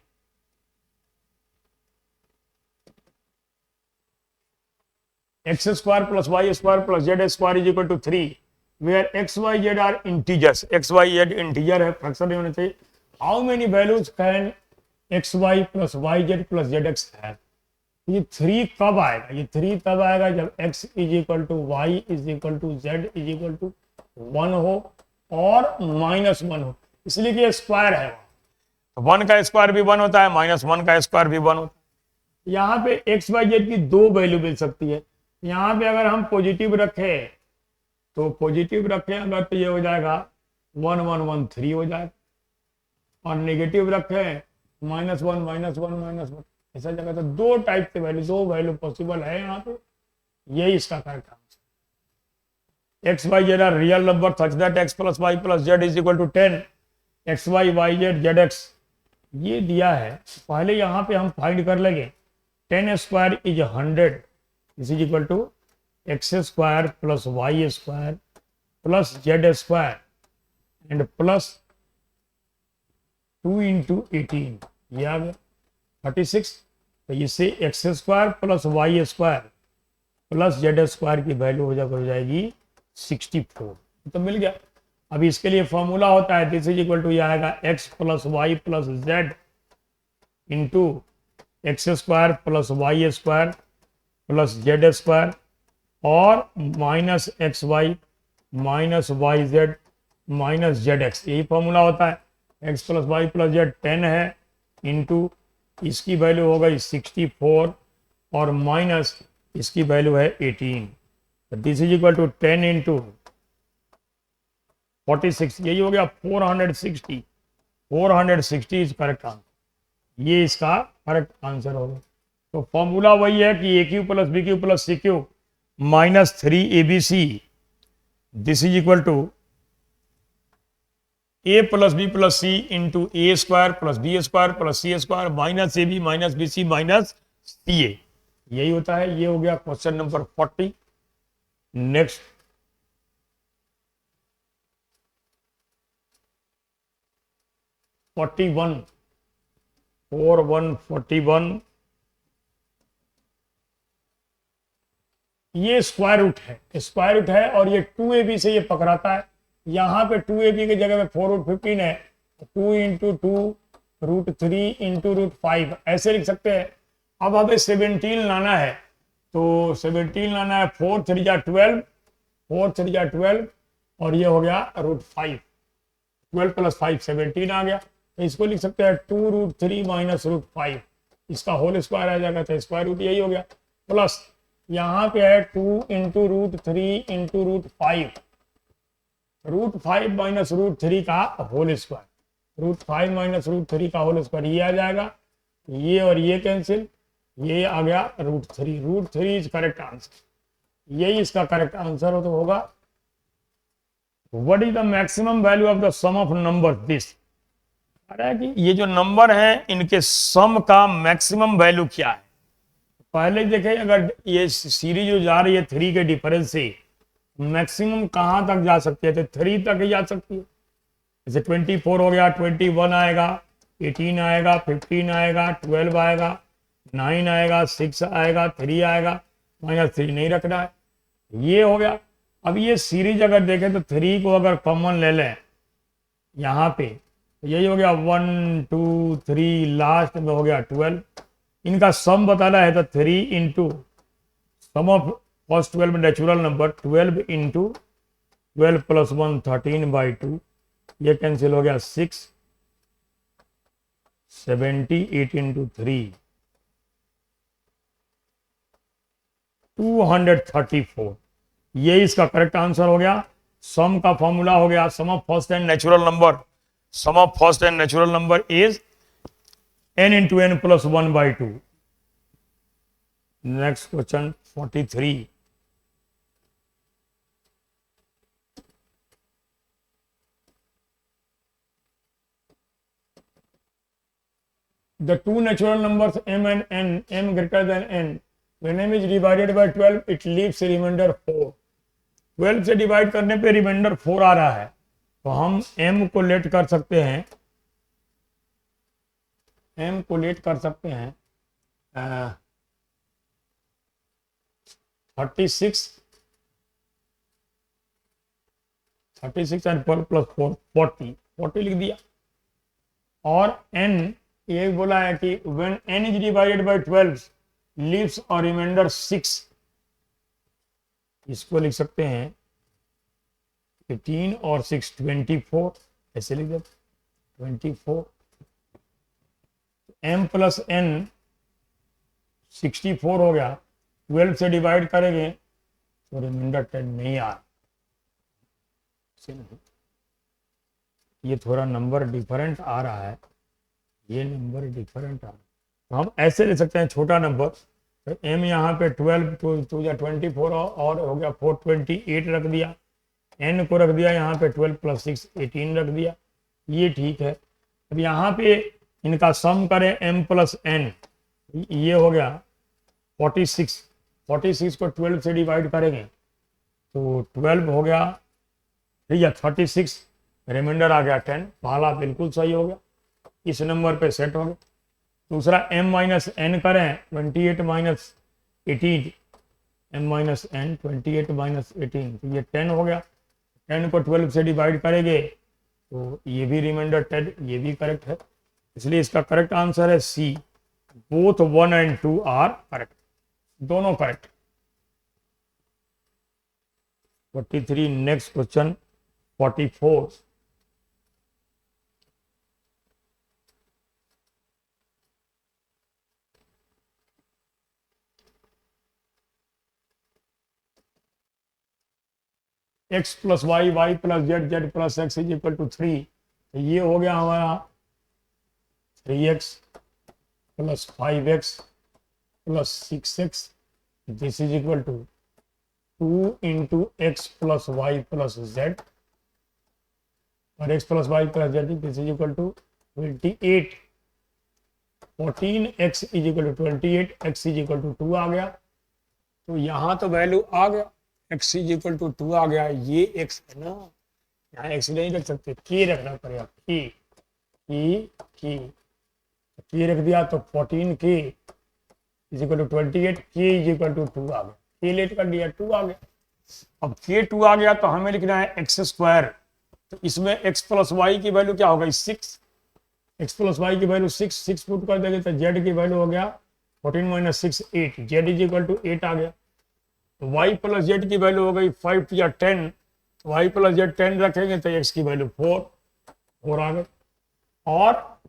X square plus Y square plus Z square is equal to 3 where X Y Z are integers. X Y Z integer है, fraction नहीं होना चाहिए। How many values can X Y plus Y Z plus Z x है। ये 3 कब आएगा? ये 3 तब आएगा जब x is equal to Y is equal to Z is equal to 1 हो और -1 हो, इसलिए कि स्क्वायर है। 1 का स्क्वायर भी 1 होता है, -1 का स्क्वायर भी 1 होता है। यहाँ पे एक्स वाई जेड की 2 वैल्यू मिल सकती है। यहाँ पे अगर हम पॉजिटिव रखें तो पॉजिटिव रखें अगर तो ये हो जाएगा 1 1 1 3 हो जाएगा, और नेगेटिव रखें -1 ऐसा जगह। तो 2 टाइप के वैल्यू, 2 वैल्यू पॉसिबल है यहाँ पे, यही इसका correct answer. X Y Z are real number such that X plus Y plus Z is equal to 10, X Y Y Z Z X ये दिया है। पहले यहाँ पे हम फाइंड कर लेंगे 10 square is 100 is equal to X square plus Y square plus Z square and plus 2 into 18, ये आ गया 36। तो इससे X square plus Y square plus Z square की वैल्यू हो जाएगी 64, तो मिल गया। अभी इसके लिए फॉर्मूला होता है दिस इज इक्वल टू, यह आएगा X plus Y plus Z into X square plus Y square plus Z square और minus X Y minus Y Z minus Z X, यही फॉर्मूला होता है। X plus Y plus Z 10 है into इसकी value हो गई 64 और minus इसकी वैल्यू है 18, this is equal to 10 into 46, यही हो गया 460। 460 इज करेक्ट आंसर, ये इसका करेक्ट आंसर होगा। तो फॉर्मूला वही है कि A cube plus B cube plus C cube minus 3abc, this is equal to a plus B plus C into A square plus B square plus C square minus A B minus B C minus C A, यही होता है। ये हो गया question number 40। Next forty one, ये square root है और ये 2ab से ये पकड़ाता है। यहाँ पे 2ab की जगह में 4 रूट 15 है, 2 इंटू 2 रूट 3 इंटू रूट 5 ऐसे लिख सकते हैं। अब हमें 17 लाना है, तो 17 लाना है 4 3 जा 12, 4 3 जा 12 और ये हो गया रूट 5, 12 प्लस 5 17 आ गया। तो इसको लिख सकते हैं 2 रूट 3 माइनस रूट 5, इसका होल स्क्वायर आ जाएगा, तो स्क्वायर रूट यही हो गया। प्लस यहाँ पे है 2 into root 3 into root 5, root 5 minus root 3 का whole square, root 5 minus root 3 का होल स्क्वायर, ये आ जाएगा, ये और ये कैंसिल, ये आ गया root 3। Root 3 is correct answer, यही इसका करेक्ट आंसर हो तो होगा। What is the maximum value of the sum of number this, अरे कि ये जो नंबर है इनके सम का मैक्सिमम वैल्यू क्या है। पहले देखें, अगर ये सीरीज जो जा रही है 3 के डिफरेंस से मैक्सिमम कहां तक जा सकती है, तो 3 तक ही जा सकती है। जैसे 24 हो गया, 21 आएगा, 18 आएगा, 15 आएगा, 12 आएगा, 9 आएगा, 6 आएगा, 3 आएगा, -3 नहीं रखना है, ये हो गया। अब ये सीरीज अगर देखें तो 3 को अगर कॉमन ले लें यहाँ पे, तो यही हो गया 1 2 3, लास्ट में हो गया 12। इनका सम बताना है तो 3 into sum of first 12 natural number, 12 into 12 plus 1 13/2, ये कैंसिल हो गया 6, 78 इंटू 3 234, ये इसका करेक्ट आंसर हो गया। सम का फॉर्मूला हो गया sum of first n natural number, sum of first and natural number is n into n plus 1 by 2. Next question 43. The two natural numbers m and n, m greater than n, when m is divided by 12, it leaves a remainder 4. 12 से divide करने पे reminder 4 आ रहा है, तो हम m को late कर सकते हैं, m को लेट कर सकते हैं 36 एंड 12 प्लस 4 40 लिख दिया। और n ये बोला है कि when n is divided by 12 leaves a remainder 6, इसको लिख सकते हैं 18 और 6 24, ऐसे लिख देते 24। m प्लस n 64 हो गया, 12 से डिवाइड करेंगे तो रिमाइंडर 10 नहीं आ रहा। ये थोड़ा नंबर डिफरेंट आ रहा है, ये नंबर डिफरेंट आ रहा है, तो हम ऐसे ले सकते हैं छोटा नंबर, तो m यहाँ पे 12 टू या 24 और हो गया 428 रख दिया, n को रख दिया यहाँ पे 12 प्लस 6 18 रख दिया, ये ठीक है। अब यहाँ पे इनका सम करें m प्लस n, ये हो गया 46 को 12 से डिवाइड करेंगे तो 12 हो गया, ठीक है 36, रिमाइंडर आ गया 10, पहला बिल्कुल सही हो गया, इस नंबर पे सेट हो गया। दूसरा m माइनस n करें 28 minus 18, m minus n 28 minus 18, तो ये 10 हो गया, 10 को 12 से डिवाइड करेंगे तो ये भी रिमाइंडर 10, ये भी करेक्ट है, इसलिए इसका करेक्ट आंसर है C, both 1 and 2 are correct, दोनों correct. 43 next question 44। x plus Y, Y plus Z, Z plus X is equal to 3, तो ये हो गया हमारा 3x plus 5x plus 6x, this is equal to 2 into X plus Y plus Z, और x plus Y plus Z this is equal to 28, 14x is equal to 28, x is equal to 2 आ गया, तो यहाँ तो value आ गया, x is equal to 2 आ गया, ये x है ना, यहाँ x नहीं रख सकते, k रखना पड़ेगा, k रख दिया तो 14k is equal to 28, k is equal to 2 आ गया, k लेट कर दिया 2 आ गया। अब k 2 आ गया तो हमें लिखना है एक्स स्क्वायर, तो इसमें x प्लस वाई की वैल्यू क्या हो गई 6, x प्लस वाई की वैल्यू 6 पुट कर देंगे तो z की वैल्यू हो गया 14 minus 6 8, z is equal to 8 आ गया। y प्लस जेड की वैल्यू हो गई 5 या 10, y प्लस जेड 10 रखेंगे तो x की वैल्यू 4 आ गई, और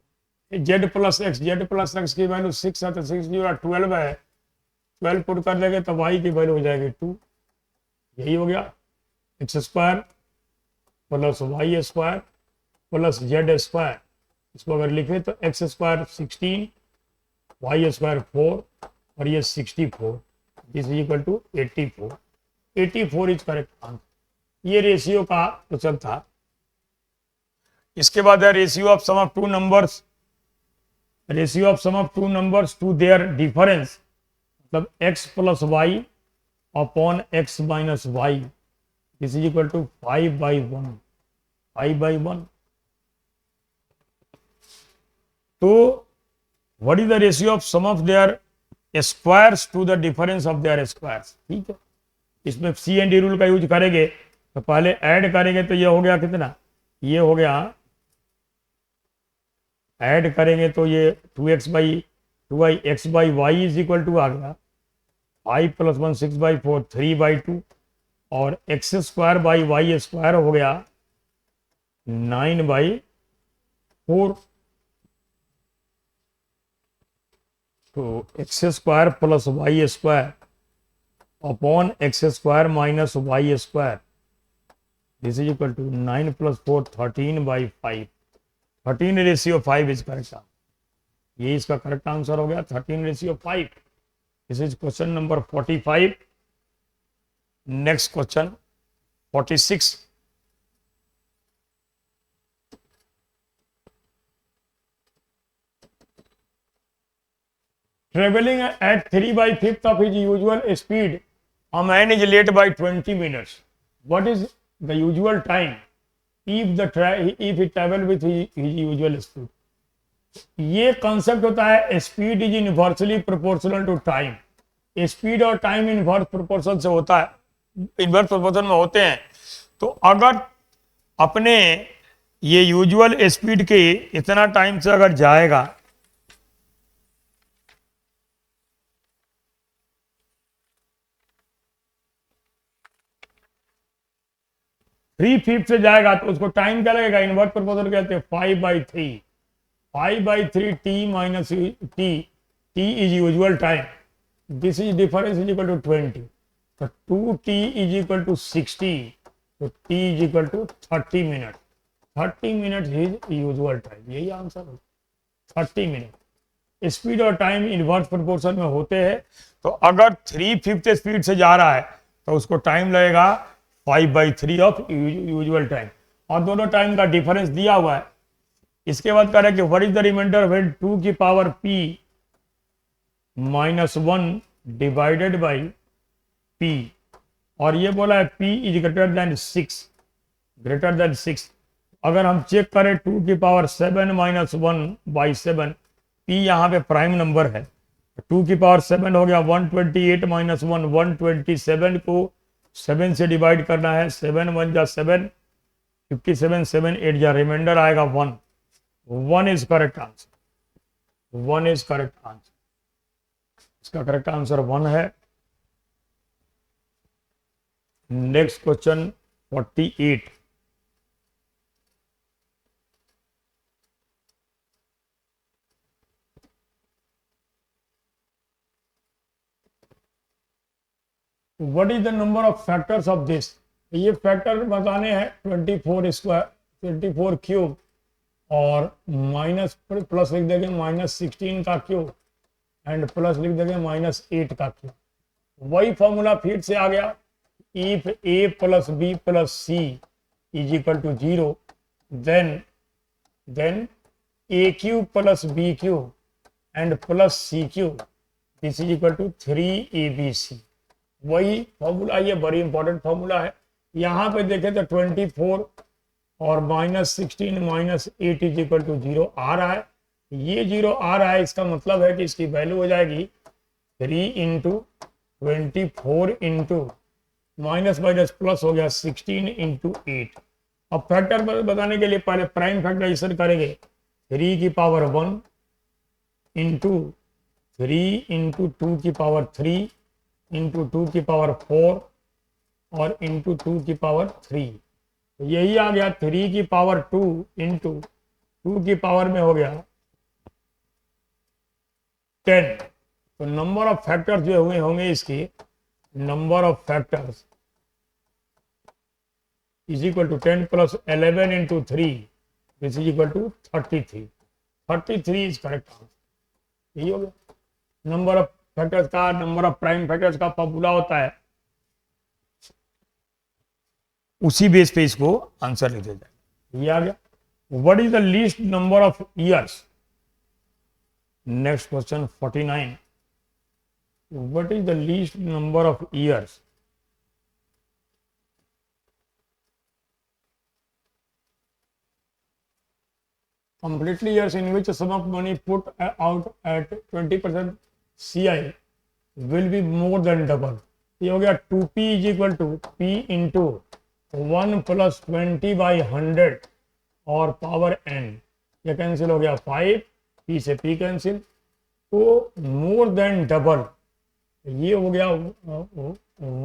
z प्लस एक्स की वैल्यू 6 है तो 6 की 12 है, 12 पुट कर देंगे तो y की वैल्यू हो जाएगी 2, यही हो गया x square plus Y square plus Z square, इसको अगर लिखे तो एक्स स्क्वायर 16, वाई स्क्वायर 4 और ये 64, this is equal to 84 is correct answer. ये रेशियो का क्वेश्चन था। इसके बाद है ratio of sum of two numbers, ratio of sum of two numbers to their difference, मतलब x plus Y upon x minus Y, this is equal to 5/1। तो what is the ratio of sum of their squares to the difference of their squares, ठीक है। इसमें C and D rule का use करेंगे, तो पहले add करेंगे तो ये हो गया कितना, ये हो गया, ऐड करेंगे तो ये 2x by 2y x by y is equal to आ गया 5 प्लस 1 6/4 3/2, और x square by y square हो गया 9/4, तो x square plus Y square upon x square minus y square, this is equal to 9 plus 4 13/5, 13:5 is correct. ये इसका correct answer हो गया 13:5। This is question number 45। Next question 46। Traveling at 3/5 of his usual speed, a man is late by 20 minutes. What is the usual time if he travel with his usual speed? ये concept होता है speed is inversely proportional to time. Speed और time inverse proportion से होता है, inverse proportion में होते हैं। तो अगर अपने ये यूजुअल स्पीड के इतना टाइम से अगर जाएगा, थ्री फिफ्थ से जाएगा तो उसको टाइम क्या लगेगा? इनवर्स प्रोपोर्शनल कहते हैं 5/3। 5/3 T minus T, T is usual time, this is difference is equal to 20। तो 2t इज इक्वल टू 60, तो t is equal to 30 minute. 30 minute is usual time, यही आंसर है 30 मिनट। स्पीड और time inverse proportion में होते हैं। तो अगर 3/5 स्पीड से जा रहा है तो उसको टाइम लगेगा 5/3 ऑफ यूजुअल टाइम, और दोनों टाइम का डिफरेंस दिया हुआ है। इसके बाद कह रहा है कि what is the remainder when 2 की power p -1 divided by p, और ये बोला है p is greater than 6, greater than 6। अगर हम चेक करें 2 की पावर 7 -1/7, p यहाँ पे प्राइम नंबर है, 2 की पावर 7 हो गया 128 -1 127 को 7 से डिवाइड करना है, 7 1 जा 7, 57 7 8 जा, रिमाइंडर आएगा 1। 1 is correct answer, 1 is correct answer. इसका करेक्ट आंसर 1 है। Next question 48। What is the number of factors of this? ये फैक्टर बताने हैं 24 स्क्वायर, 24 क्यूब, और माइनस प्लस लिख देंगे -16 का क्यूब, एंड प्लस लिख देंगे -8 का क्यूब। वही फॉर्मूला फिर से आ गया, if a + b + c is equal to 0, then a³ + b³ and plus c³ this is equal to 3abc। वही फॉर्मूला, ये बड़ी इंपॉर्टेंट फॉर्मूला है। यहाँ पे देखें तो 24 और -16 -8 इज इक्वल टू 0 आ रहा है। ये 0 आ रहा है, इसका मतलब है कि इसकी वैल्यू हो जाएगी 3 × 24 इंटू माइनस माइनस प्लस हो गया 16 × 8। अब फैक्टर बताने के लिए पहले प्राइम फैक्टराइजेशन करेंगे। 3 की पावर 1 इंटू 3 इंटू 2 की पावर 3 इंटू 2 की पावर 4 और इंटू 2 की पावर 3। तो यही आ गया 3 की पावर 2 इंटू 2 की पावर में हो गया 10। तो नंबर ऑफ फैक्टर्स जो हुए होंगे इसके, number of factors is equal to 10 + 11 into 3 this is equal to 33। 33 is correct answer. यही हो गया नंबर ऑफ फैक्टर्स का, नंबर ऑफ प्राइम फैक्टर्स का फॉर्मूला होता है, उसी बेस पे इसको आंसर लिख दिया जाए। ये आ गया। What is the least number of years? Next question 49। What is the least number of years? Completely years in which sum of money put out at 20% CI will be more than double। ये हो गया 2p is equal to p into 1 + 20/100 और power n। ये cancel हो गया 5, p से p cancel, तो more than double ये हो गया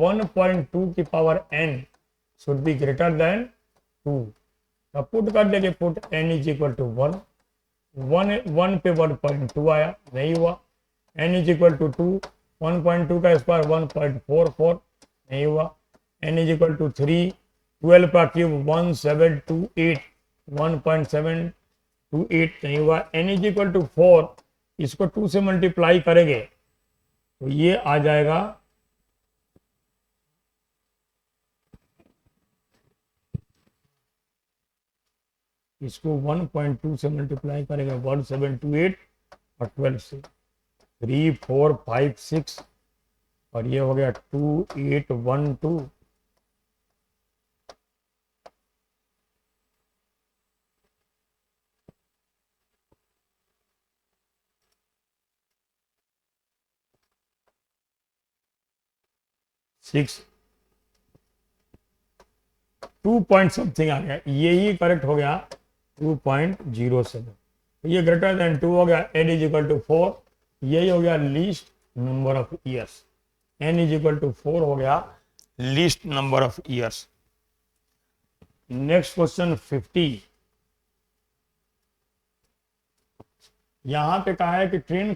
1.2 की power n should be greater than 2। तो पुट कर देंगे, put n is equal to 1 पे 1.2 आया, नहीं हुआ। n इज इक्वल टू 2, 1.2 का स्क्वायर 1.44 नहीं हुआ। n इज इक्वल टू 3, 12 का क्यूब 1728, 1.7 2 8 नहीं हुआ। n इज इक्वल टू 4, इसको 2 से मल्टीप्लाई करेंगे तो ये आ जाएगा इसको 1.2 से मल्टीप्लाई करेंगे 1728 और 12 से 3 4 5 6 और ये हो गया 2 8 1 2। सिक्स 2 पॉइंट समथिंग आ गया, यही करेक्ट हो गया 2.07। ये ग्रेटर देन 2 हो गया। n इज इक्वल टू 4, यही हो गया least number of years. n is equal to 4 हो गया least number of years. Next question 50। यहां पे कहा है कि train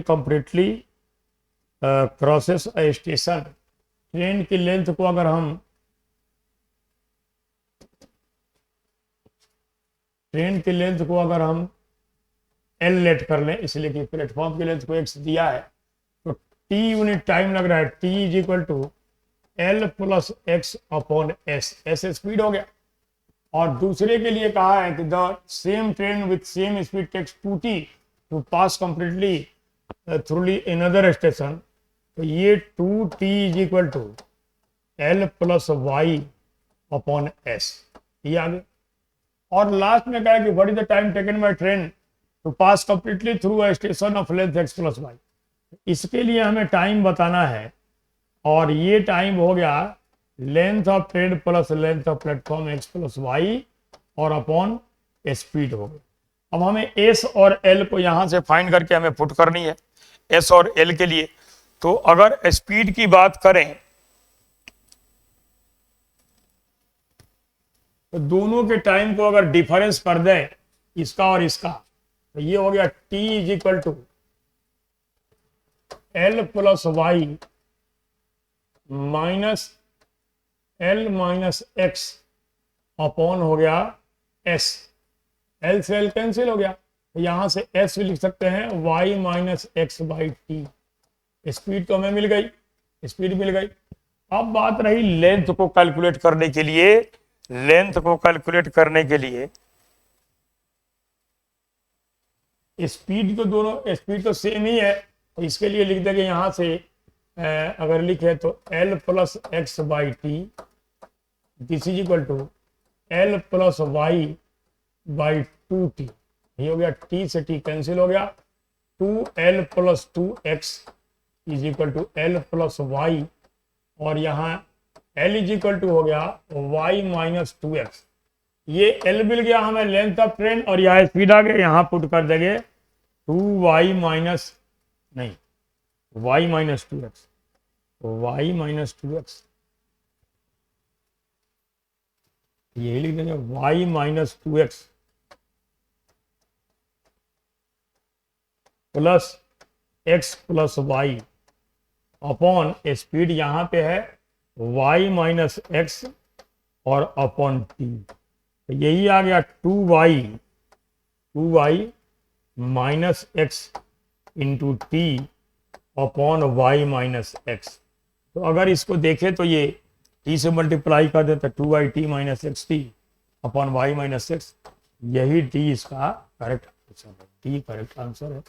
completely crosses a station. Train की लेंथ को अगर हम एल लेट कर लें, इसलिए कि प्लेटफॉर्म की लेंथ को एक्स दिया है, तो टी यूनिट टाइम लग रहा है। T is equal to l plus x upon s. S speed हो गया। और दूसरे के लिए कहा है कि the same train with same speed takes 2t to pass completely through another station. तो ये 2t is equal to l plus Y upon s, ये आगे। और लास्ट में कहा है कि what is the time taken by train to pass completely through a station of length x plus y. इसके लिए हमें टाइम बताना है, और ये टाइम हो गया length of train plus length of platform x plus y और अपॉन स्पीड हो गई। अब हमें एस और एल को यहां से फाइंड करके हमें पुट करनी है एस और एल के लिए। तो अगर स्पीड की बात करें तो दोनों के टाइम को अगर डिफरेंस कर दें इसका और इसका, तो ये हो गया t is equal to l plus y minus l minus x upon हो गया एस। एल से एल कैंसिल हो गया, तो यहां से एस भी लिख सकते हैं y minus x by t. Speed तो हमें मिल गई, स्पीड मिल गई। अब बात रही लेंथ को कैलकुलेट करने के लिए। स्पीड तो दोनों स्पीड तो सेम ही है, तो इसके लिए लिख देंगे यहां से अगर लिखे तो l plus x by t this is equal to l plus y by 2t। ये हो गया, टी से टी कैंसिल हो गया, 2l plus 2x is equal to l plus y, और यहाँ l इज इक्वल टू हो गया y माइनस 2x। ये l मिल गया हमें लेंथ ऑफ ट्रेन, और यहाँ स्पीड आ गया, यहाँ पुट कर देंगे 2y माइनस नहीं y minus 2x, y minus 2x यही लिख देंगे y minus 2x plus x plus Y upon speed यहाँ पे है y माइनस एक्स और अपॉन टी। तो यही आ गया 2y minus x into t upon y minus x. तो अगर इसको देखें तो ये t से मल्टीप्लाई कर देते 2y t minus x t upon y minus x. यही t इसका करेक्ट आंसर है, t करेक्ट आंसर है।